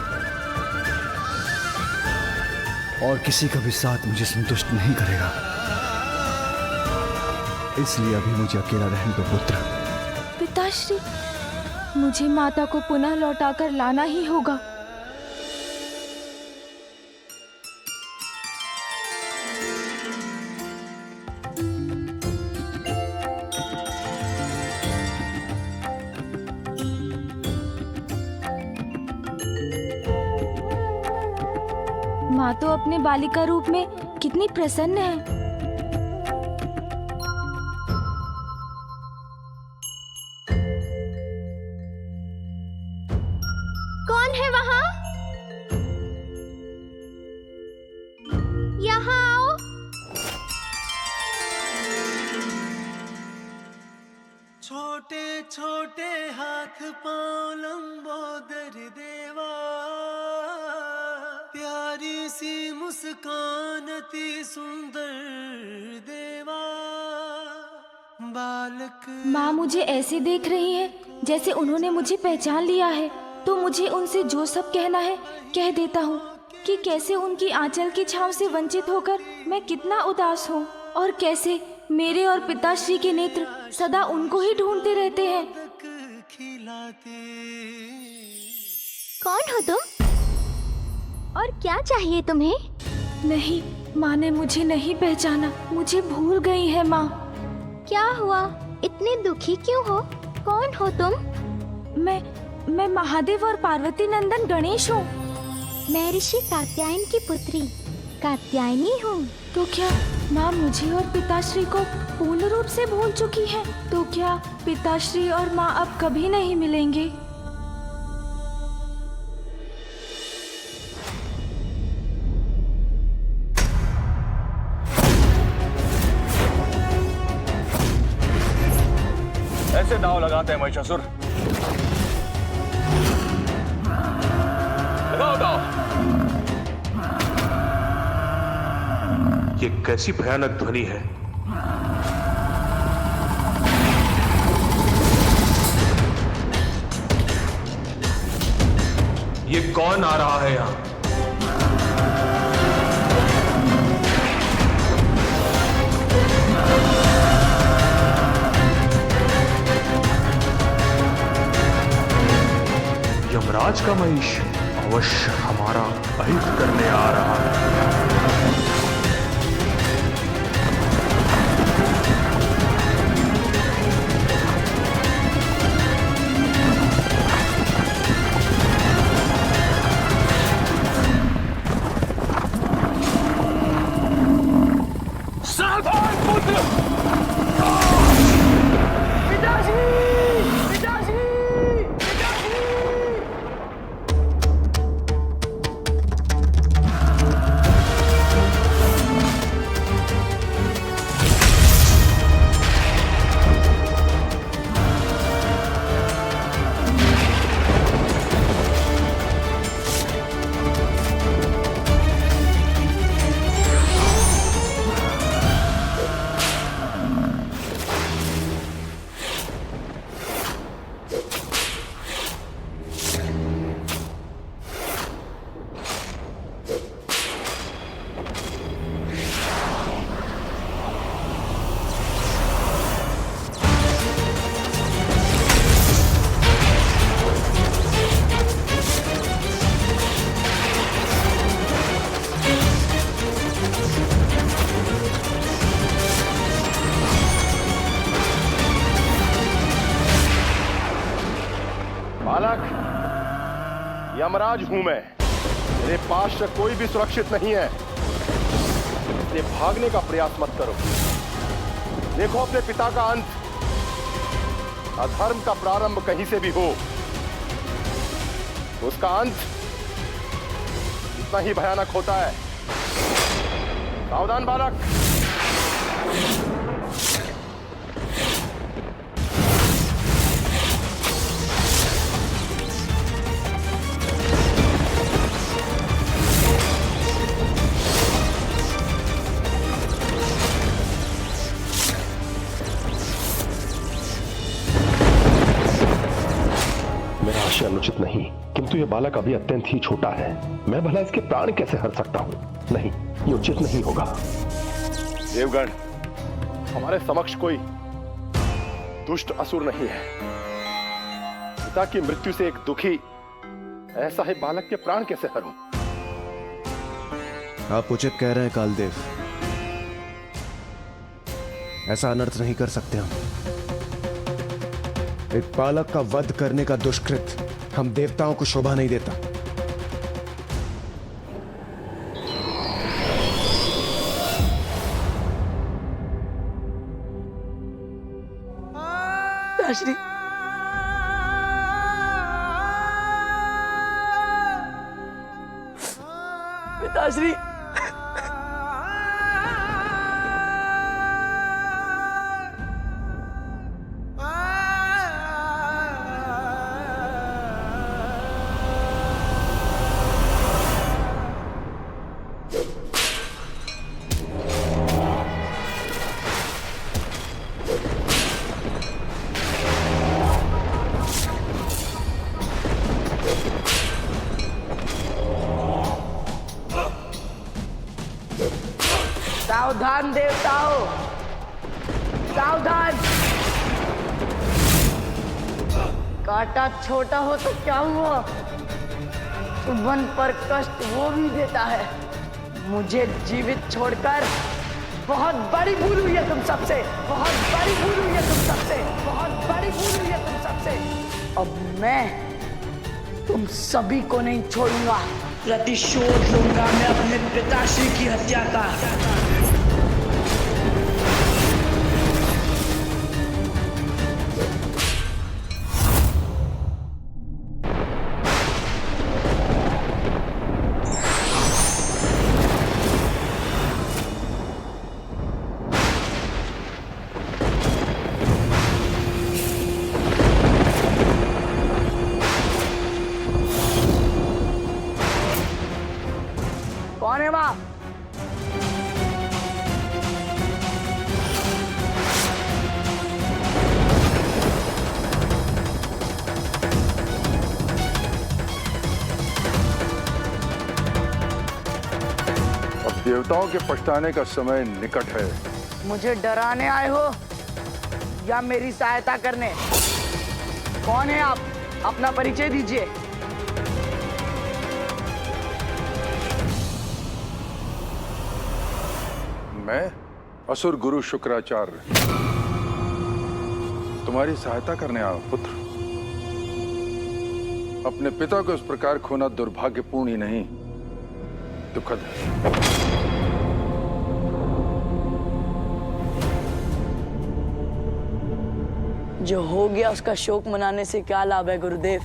और किसी का भी साथ मुझे संतुष्ट नहीं करेगा। इसलिए अभी मुझे अकेला रहने दो पुत्र। पिताश्री, मुझे माता को पुनः लौटाकर लाना ही होगा। माँ तो अपने बालिका रूप में कितनी प्रसन्न है। पाँव लंबोदर देवा, प्यारी सी मुस्कान अति सुंदर देवा, बालक। माँ मुझे ऐसे देख रही है जैसे उन्होंने मुझे पहचान लिया है, तो मुझे उनसे जो सब कहना है कह देता हूँ कि कैसे उनकी आंचल की छांव से वंचित होकर मैं कितना उदास हूँ, और कैसे मेरे और पिताश्री के नेत्र सदा उनको ही ढूंढते रहते हैं। कौन हो तुम और क्या चाहिए तुम्हें? नहीं, माँ ने मुझे नहीं पहचाना, मुझे भूल गई है माँ। क्या हुआ, इतने दुखी क्यों हो? कौन हो तुम? मैं महादेव और पार्वती नंदन गणेश हूँ। मैं ऋषि कात्यायन की पुत्री कात्यायनी हूँ। तो क्या माँ मुझे और पिताश्री को पूर्ण रूप से भूल चुकी है? तो क्या पिताश्री और माँ अब कभी नहीं मिलेंगे? ऐसे दाव लगाते हैं महिषासुर? लगाओ दाव। ये कैसी भयानक ध्वनि है? ये कौन आ रहा है यहां? यमराज का महिष अवश्य हमारा अहित करने आ रहा है। सावधान पुत्र! पिताजी! पिताजी! पिताजी! बालक, यमराज हूं मैं। मेरे पास से कोई भी सुरक्षित नहीं है, इसलिए भागने का प्रयास मत करो। देखो अपने पिता का अंत। अधर्म का प्रारंभ कहीं से भी हो, उसका अंत इतना ही भयानक होता है। सावधान बालक। आशय अनुचित नहीं, किंतु यह बालक अभी अत्यंत ही छोटा है। मैं भला इसके प्राण कैसे हर सकता हूं? नहीं, ये उचित नहीं होगा। देवगण, हमारे समक्ष कोई दुष्ट असुर नहीं है। पिता की मृत्यु से एक दुखी ऐसा है बालक के प्राण कैसे हरूं? आप उचित कह रहे हैं कालदेव, ऐसा अनर्थ नहीं कर सकते हम। एक बालक का वध करने का दुष्कृत हम देवताओं को शोभा नहीं देता। पिताश्री, पिताश्री, सावधान देवताओं, सावधान। कांटा छोटा हो तो क्या हुआ, वन पर कष्ट वो भी देता है। मुझे जीवित छोड़कर बहुत बड़ी भूल हुई है तुम सबसे, बहुत बड़ी भूल हुई है तुम सबसे, बहुत बड़ी भूल हुई है तुम सबसे। अब मैं तुम सभी को नहीं छोड़ूंगा। प्रतिशोध लूंगा मैं अपने पिताश्री की हत्या का। कौन है वहां? अब देवताओं के पछताने का समय निकट है। मुझे डराने आए हो या मेरी सहायता करने? कौन है आप? अपना परिचय दीजिए। मैं असुर गुरु शुक्राचार्य तुम्हारी सहायता करने आया पुत्र। अपने पिता को इस प्रकार खोना दुर्भाग्यपूर्ण ही नहीं, दुखद है। जो हो गया उसका शोक मनाने से क्या लाभ है गुरुदेव?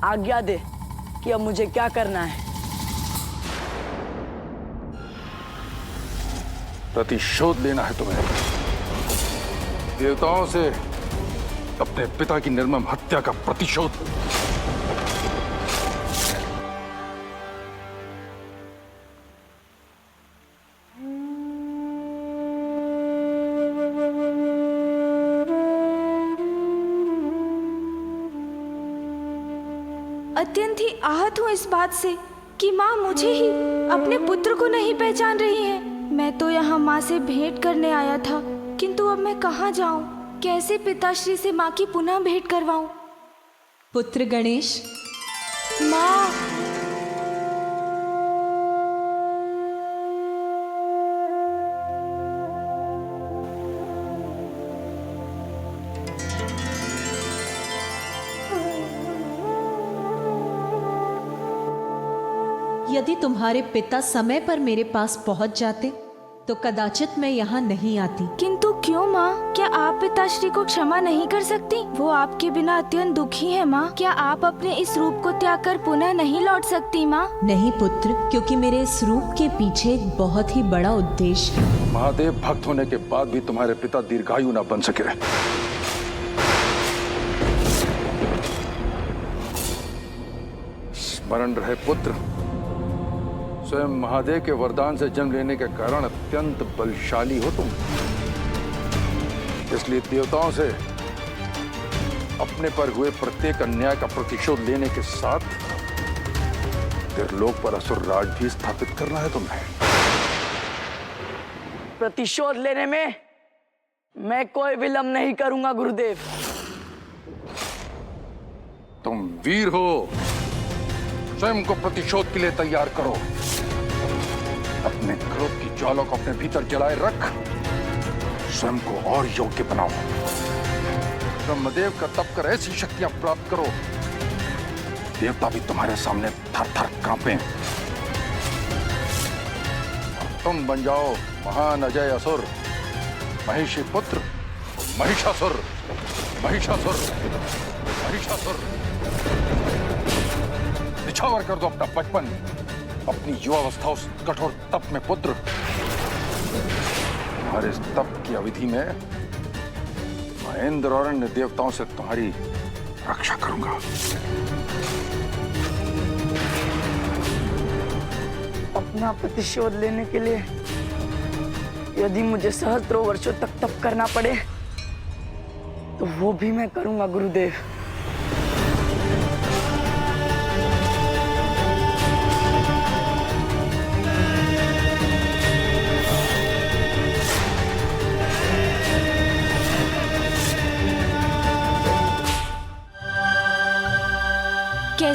आज्ञा दे कि अब मुझे क्या करना है। प्रतिशोध लेना है तुम्हें, देवताओं से अपने पिता की निर्मम हत्या का प्रतिशोध। अत्यंत ही आहत हूँ इस बात से कि माँ मुझे ही, अपने पुत्र को नहीं पहचान रही है। मैं तो यहाँ माँ से भेंट करने आया था, किंतु अब मैं कहाँ जाऊँ? कैसे पिताश्री से माँ की पुनः भेंट करवाऊँ? पुत्र गणेश। माँ। यदि तुम्हारे पिता समय पर मेरे पास पहुंच जाते तो कदाचित मैं यहाँ नहीं आती। किंतु क्यों माँ? क्या आप पिताश्री को क्षमा नहीं कर सकती? वो आपके बिना अत्यंत दुखी है माँ। क्या आप अपने इस रूप को त्याग कर पुनः नहीं लौट सकती माँ? नहीं पुत्र, क्योंकि मेरे इस रूप के पीछे एक बहुत ही बड़ा उद्देश्य है। महादेव भक्त होने के बाद भी तुम्हारे पिता दीर्घायु न बन सके। स्मरण रहे पुत्र, स्वयं महादेव के वरदान से जन्म लेने के कारण अत्यंत बलशाली हो तुम। इसलिए देवताओं से अपने पर हुए प्रत्येक अन्याय का प्रतिशोध लेने के साथ त्रिलोक पर असुर राज भी स्थापित करना है तुम्हें। प्रतिशोध लेने में मैं कोई विलंब नहीं करूंगा गुरुदेव। तुम वीर हो, स्वयं को प्रतिशोध के लिए तैयार करो। अपने क्रोध की ज्वाला को अपने भीतर जलाए रख, स्वयं को और योग्य बनाओ। ब्रह्मदेव का तप कर ऐसी शक्तियां प्राप्त करो, देवता भी तुम्हारे सामने थर-थर कांपे। तुम बन जाओ महान अजय असुर, महिषी पुत्र, महिषासुर, महिषासुर, महिषासुर। निछावर कर दो अपना बचपन, अपनी युवावस्था उस कठोर तप में पुत्र। और इस तप की अवधि में महेंद्र और अन्य देवताओं से तुम्हारी रक्षा करूंगा। अपना प्रतिशोध लेने के लिए यदि मुझे सहस्त्रों वर्षों तक तप करना पड़े तो वो भी मैं करूंगा गुरुदेव।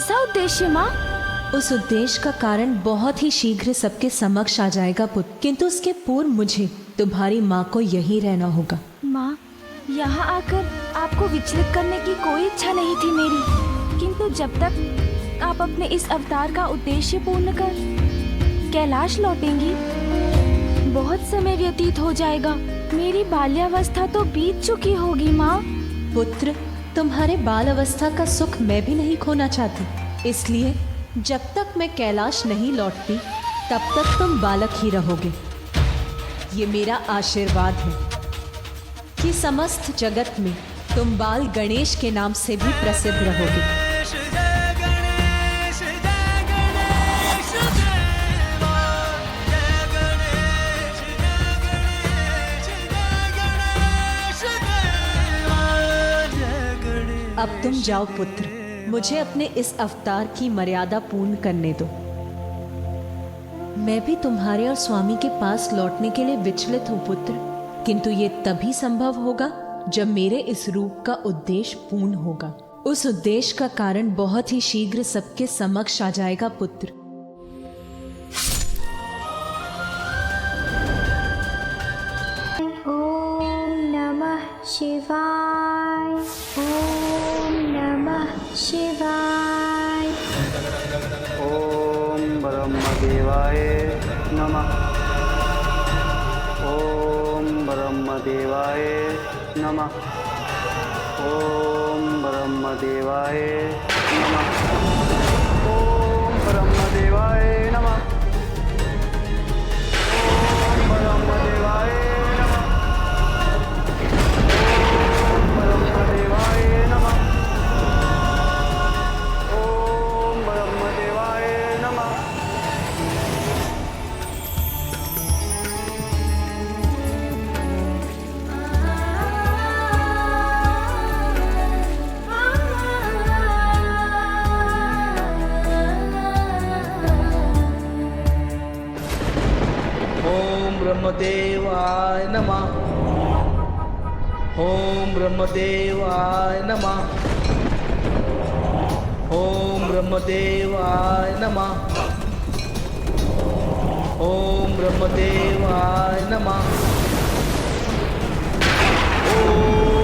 सा उद्देश्य माँ? उस उद्देश्य का कारण बहुत ही शीघ्र सबके समक्ष आ जाएगा पुत्र, किंतु उसके पूर्व मुझे तुम्हारी माँ को यहीं रहना होगा। माँ, यहाँ आकर आपको विचलित करने की कोई इच्छा नहीं थी मेरी, किंतु जब तक आप अपने इस अवतार का उद्देश्य पूर्ण कर कैलाश लौटेंगी, बहुत समय व्यतीत हो जाएगा। मेरी बाल्यावस्था तो बीत चुकी होगी माँ। पुत्र, तुम्हारे बाल अवस्था का सुख मैं भी नहीं खोना चाहती, इसलिए जब तक मैं कैलाश नहीं लौटती तब तक तुम बालक ही रहोगे। ये मेरा आशीर्वाद है कि समस्त जगत में तुम बाल गणेश के नाम से भी प्रसिद्ध रहोगे। अब तुम जाओ पुत्र, मुझे अपने इस अवतार की मर्यादा पूर्ण करने दो। मैं भी तुम्हारे और स्वामी के पास लौटने के लिए विचलित हूँ पुत्र, किंतु ये तभी संभव होगा जब मेरे इस रूप का उद्देश्य पूर्ण होगा। उस उद्देश्य का कारण बहुत ही शीघ्र सबके समक्ष आ जाएगा पुत्र। ओम नमः शिवाय, ओम नमः शिवाय। ओम ब्रह्मदेवाय नमः, ओम ब्रह्मदेवाय नमः, ओम ब्रह्मदेवाय नमः, ओम ब्रह्मदेवाय नमः, ओम ब्रह्मदेवाय नमः, ओम ब्रह्मदेवाय नमः, ओम ब्रह्मदेवाय नमः। ब्रह्मदेवाय नमः, ओम ब्रह्मदेवाय नमः, ओम ब्रह्मदेवाय नमः, ओम ब्रह्मदेवाय नमः,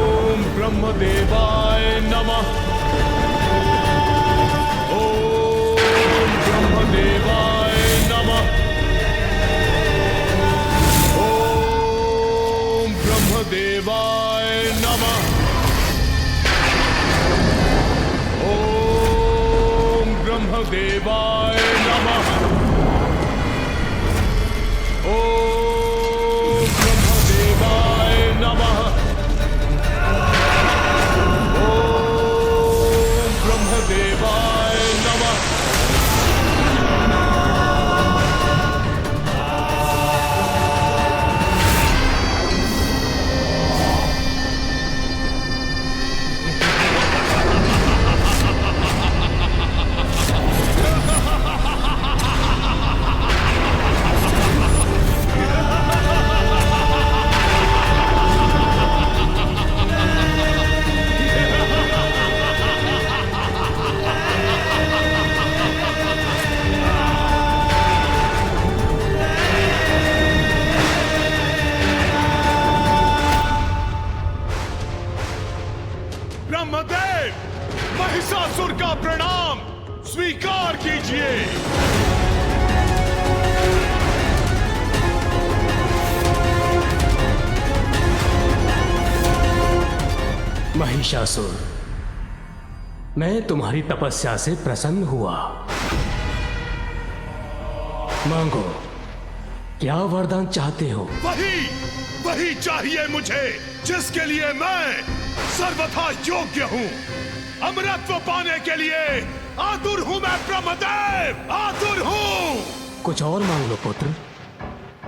ओम ब्रह्मदेवाय नमः, ओम ब्रह्मदेवाय नमः, ओम ब्रह्मदेवाय नमः, ओम ब्रह्मदेवाय नमः, ओम ब्रह्मदेवाय नमः, ओम ब्रह्मदेवाय नमः। ब्रह्मदेव, महिषासुर का प्रणाम स्वीकार कीजिए। महिषासुर, मैं तुम्हारी तपस्या से प्रसन्न हुआ। मांगो, क्या वरदान चाहते हो? वही चाहिए मुझे जिसके लिए मैं सर्वथा योग्य हूँ। अमरत्व पाने के लिए आतुर हूँ मैं ब्रह्मदेव, आतुर हूँ। कुछ और मांग लो पुत्र।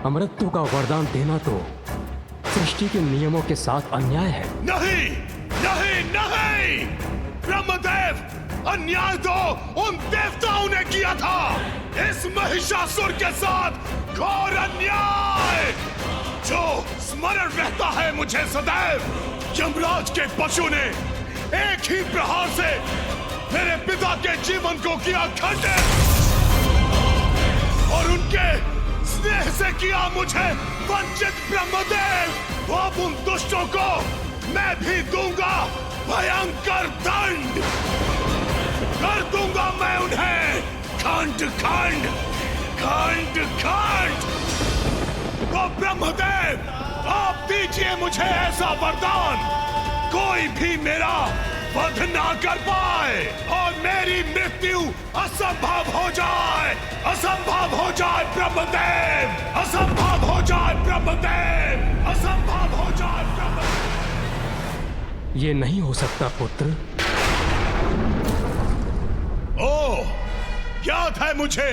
अमरत्व का वरदान देना तो सृष्टि के नियमों के साथ अन्याय है। नहीं नहीं नहीं, ब्रह्मदेव, अन्याय तो उन देवताओं ने किया था। इस महिषासुर के साथ घोर अन्याय जो स्मरण रहता है मुझे सदैव। यमराज के पशु ने एक ही प्रहार से मेरे पिता के जीवन को किया खंडित और उनके स्नेह से किया मुझे वंचित ब्रह्मदेव। अब उन दुष्टों को मैं भी दूंगा भयंकर दंड। कर दूंगा मैं उन्हें खंड खंड खंड खंड। तो ब्रह्मदेव आप दीजिए मुझे ऐसा वरदान, कोई भी मेरा वध ना कर पाए और मेरी मृत्यु असंभव हो जाए। असंभव हो जाए ब्रह्मदेव, असंभव हो जाए ब्रह्मदेव, असंभव हो जाए ब्रह्मदेव। ये नहीं हो सकता पुत्र। ओ, याद है मुझे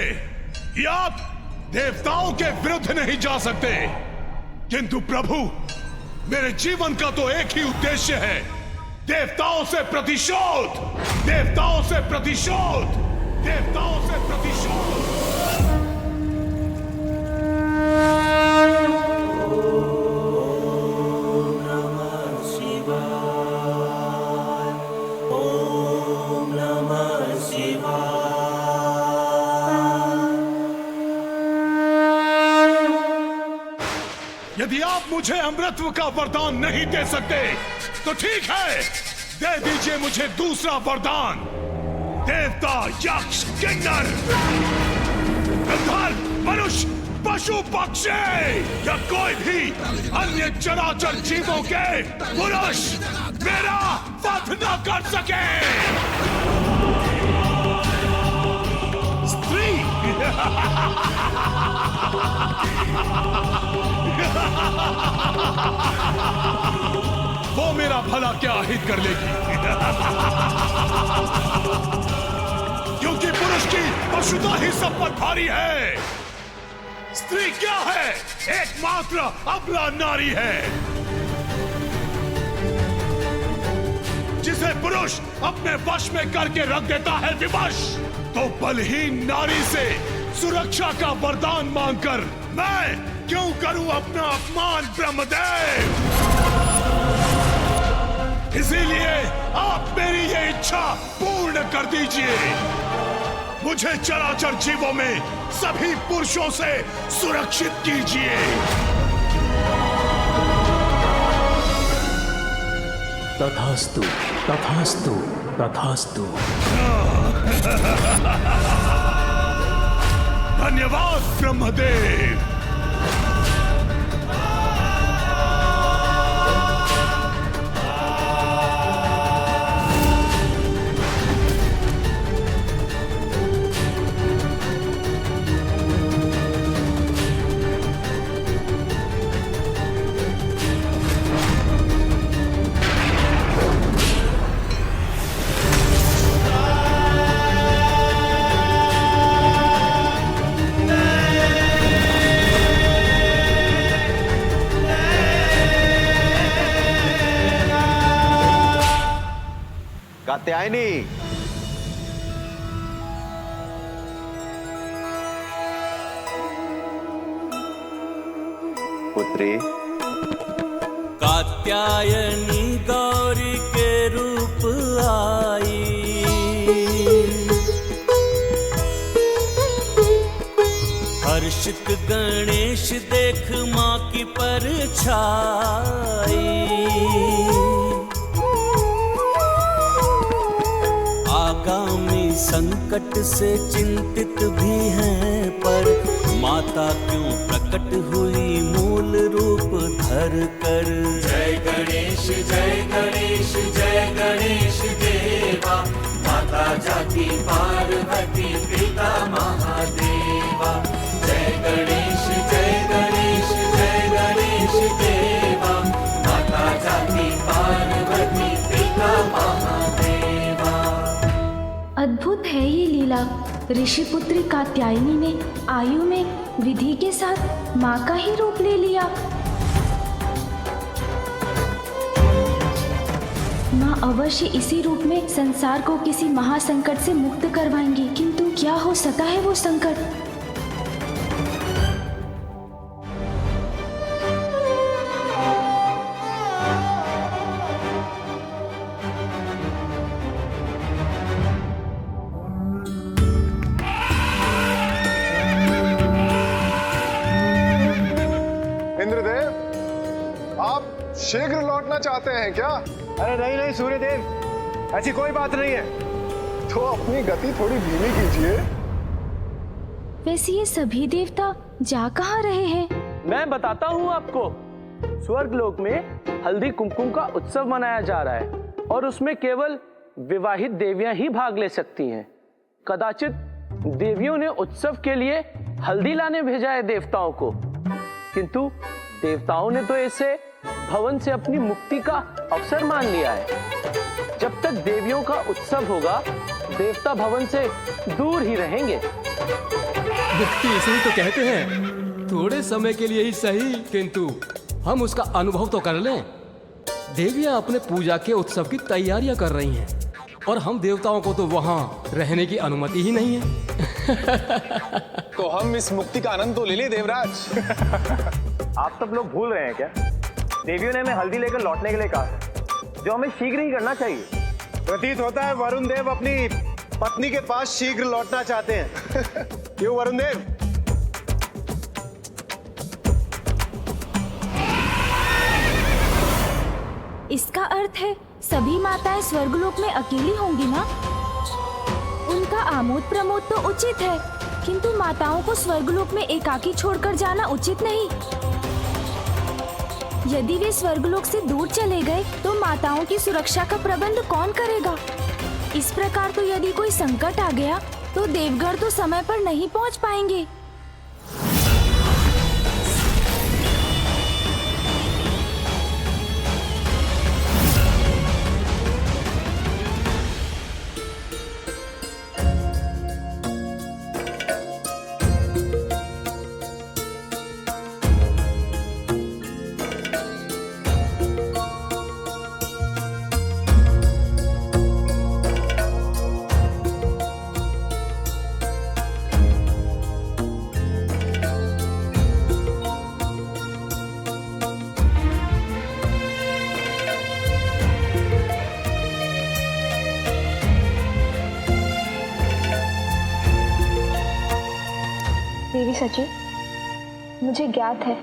कि आप देवताओं के विरुद्ध नहीं जा सकते, किंतु प्रभु मेरे जीवन का तो एक ही उद्देश्य है, देवताओं से प्रतिशोध, देवताओं से प्रतिशोध, देवताओं से प्रतिशोध। यदि आप मुझे अमृतत्व का वरदान नहीं दे सकते तो ठीक है, दे दीजिए मुझे दूसरा वरदान। देवता, यक्ष, किन्नर, गंधर्व, मनुष्य, पशु, पक्षी या कोई भी अन्य चराचर जीवों के पुरुष मेरा वध न कर सके। स्त्री वो मेरा भला क्या हित कर लेगी, क्योंकि पुरुष की पशुता ही सब पर भारी है। स्त्री क्या है? एकमात्र अबला नारी है, जिसे पुरुष अपने वश में करके रख देता है विवश। तो बलहीन नारी से सुरक्षा का वरदान मांगकर मैं क्यों करूं अपना अपमान ब्रह्मदेव? इसीलिए आप मेरी ये इच्छा पूर्ण कर दीजिए। मुझे चराचर जीवों में सभी पुरुषों से सुरक्षित कीजिए। तथास्तु, तथास्तु, तथास्तु। धन्यवाद ब्रह्मदेव। कात्यायनी, पुत्री। कात्यायनी गौरी के रूप आई, हर्षित गणेश देख माँ की परछाई। आगामी संकट से चिंतित भी हैं, पर माता क्यों प्रकट हुई मूल रूप धर कर। जय गणेश जय गणेश जय गणेश देवा, माता जाति पार्वती पिता महादेवा। जय गणेश जय गणेश जय गणेश देवा, माता जाति पार्वती पिता महादेवा। अद्भुत है ये लीला। ऋषि पुत्री कात्यायनी ने आयु में विधि के साथ माँ का ही रूप ले लिया। माँ अवश्य इसी रूप में संसार को किसी महासंकट से मुक्त करवाएंगी, किंतु क्या हो सका है वो संकट? करना चाहते हैं क्या? अरे नहीं नहीं सूर्यदेव, ऐसी कोई बात नहीं है। तो अपनी गति थोड़ी धीमी कीजिए। वैसे ये सभी देवता जा कहाँ रहे हैं? मैं बताता हूँ आपको। स्वर्गलोक में हल्दी कुमकुम का उत्सव मनाया जा रहा है और उसमें केवल विवाहित देवियां ही भाग ले सकती हैं। कदाचित देवियों ने उत्सव के लिए हल्दी लाने भेजा है देवताओं को, किंतु देवताओं ने तो इसे भवन से अपनी मुक्ति का अवसर मान लिया है। जब तक देवियों का उत्सव होगा, देवता भवन से दूर ही रहेंगे। मुक्ति इसलिए तो कहते हैं, थोड़े समय के लिए ही सही, किंतु हम उसका अनुभव तो कर लें। देवियां अपने पूजा के उत्सव की तैयारियां कर रही हैं और हम देवताओं को तो वहां रहने की अनुमति ही नहीं है। तो हम इस मुक्ति का आनंद तो ले लें देवराज। आप सब लोग भूल रहे हैं क्या? देवियों ने हमें हल्दी लेकर लौटने के लिए कहा है, जो हमें शीघ्र ही करना चाहिए। प्रतीत होता है वरुण देव अपनी पत्नी के पास शीघ्र लौटना चाहते हैं। क्यों वरुण देव? इसका अर्थ है सभी माताएं स्वर्गलोक में अकेली होंगी ना? उनका आमोद प्रमोद तो उचित है, किंतु माताओं को स्वर्गलोक में एकाकी छोड़कर जाना उचित नहीं। यदि वे स्वर्गलोक से दूर चले गए तो माताओं की सुरक्षा का प्रबंध कौन करेगा? इस प्रकार तो यदि कोई संकट आ गया तो देवगढ़ तो समय पर नहीं पहुंच पाएंगे। देवी सची, मुझे ज्ञात है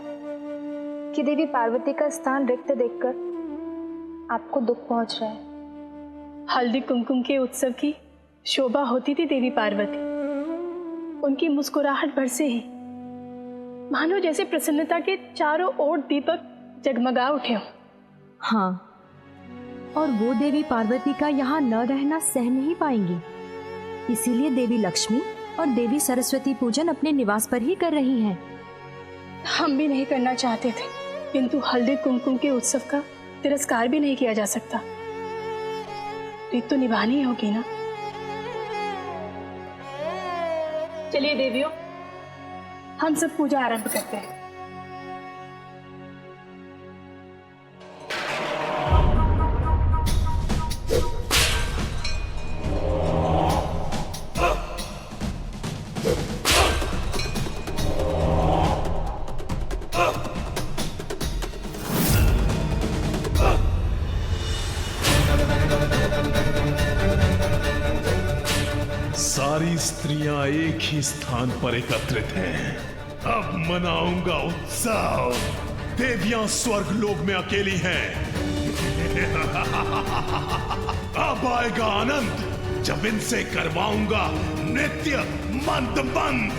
कि देवी पार्वती का स्थान रिक्त देखकर आपको दुख पहुंच रहा है। हल्दी कुमकुम के उत्सव की शोभा होती थी देवी पार्वती। उनकी मुस्कुराहट भर से ही मानो जैसे प्रसन्नता के चारों ओर दीपक जगमगा उठे हों। हाँ, और वो देवी पार्वती का यहाँ न रहना सह नहीं पाएंगी, इसीलिए देवी लक्ष्मी और देवी सरस्वती पूजन अपने निवास पर ही कर रही हैं। हम भी नहीं करना चाहते थे, किंतु हल्दी कुमकुम के उत्सव का तिरस्कार भी नहीं किया जा सकता। रीत तो निभानी ही होगी ना। चलिए देवियों, हम सब पूजा आरंभ करते हैं। सारी स्त्रियां एक ही स्थान पर एकत्रित हैं। अब मनाऊंगा उत्सव। देवियां स्वर्गलोक में अकेली हैं। अब आएगा आनंद जब इनसे करवाऊंगा नृत्य मंदमंद।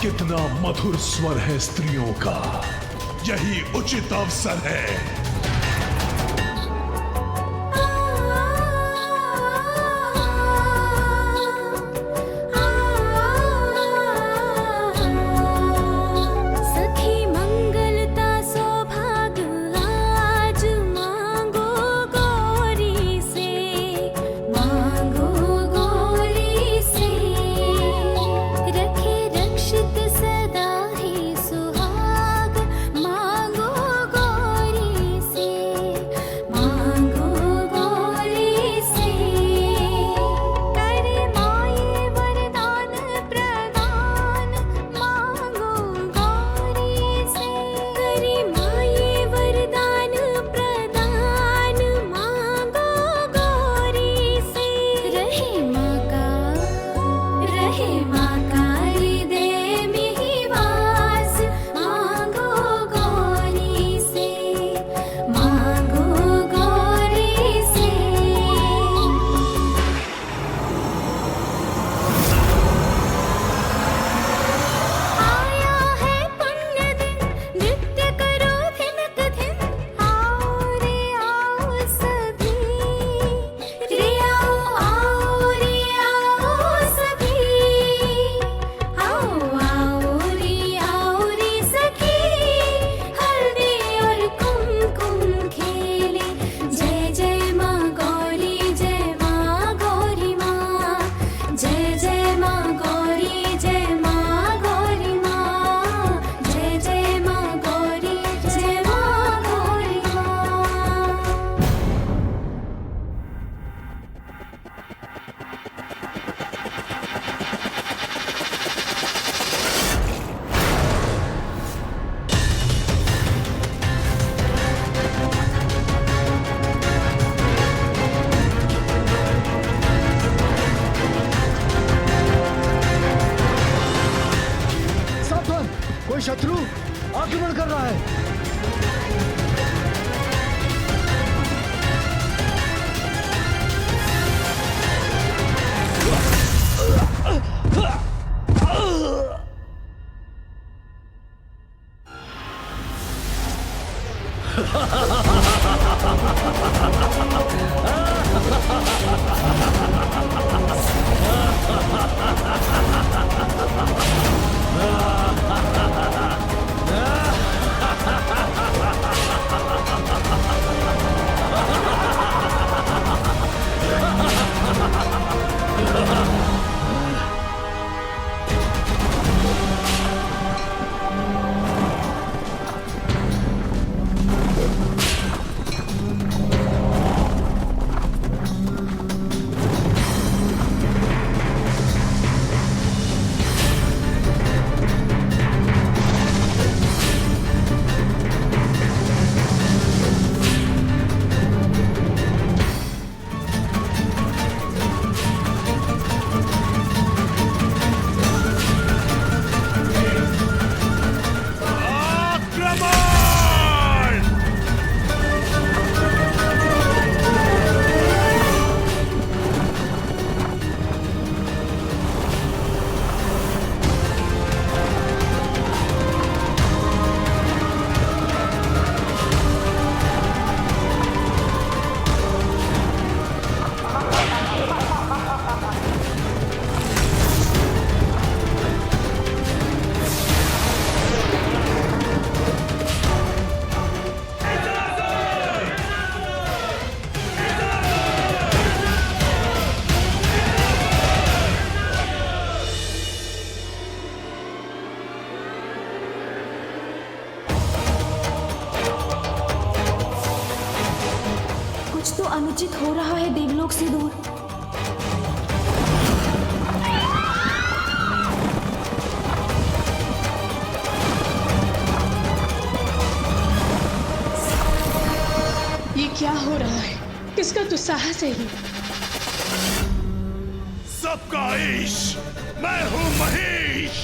कितना मधुर स्वर है स्त्रियों का। यही उचित अवसर है। सौभाग्य आज मांगो गौरी से। आक्रमण कर रहा है। कुछ तो अनुचित हो रहा है देवलोक से दूर। ये क्या हो रहा है? किसका दुस्साहस है ये? सबका ईश, मैं हूं महेश।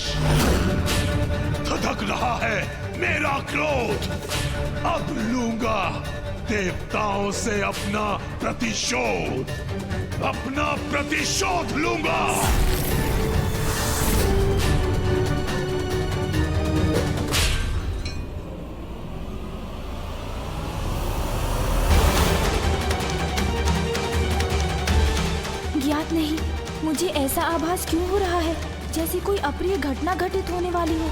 धधक रहा है मेरा क्रोध। अब लूंगा देवताओं से अपना प्रतिशोध। अपना प्रतिशोध लूंगा। ज्ञात नहीं, मुझे ऐसा आभास क्यों हो रहा है जैसे कोई अप्रिय घटना घटित होने वाली हो।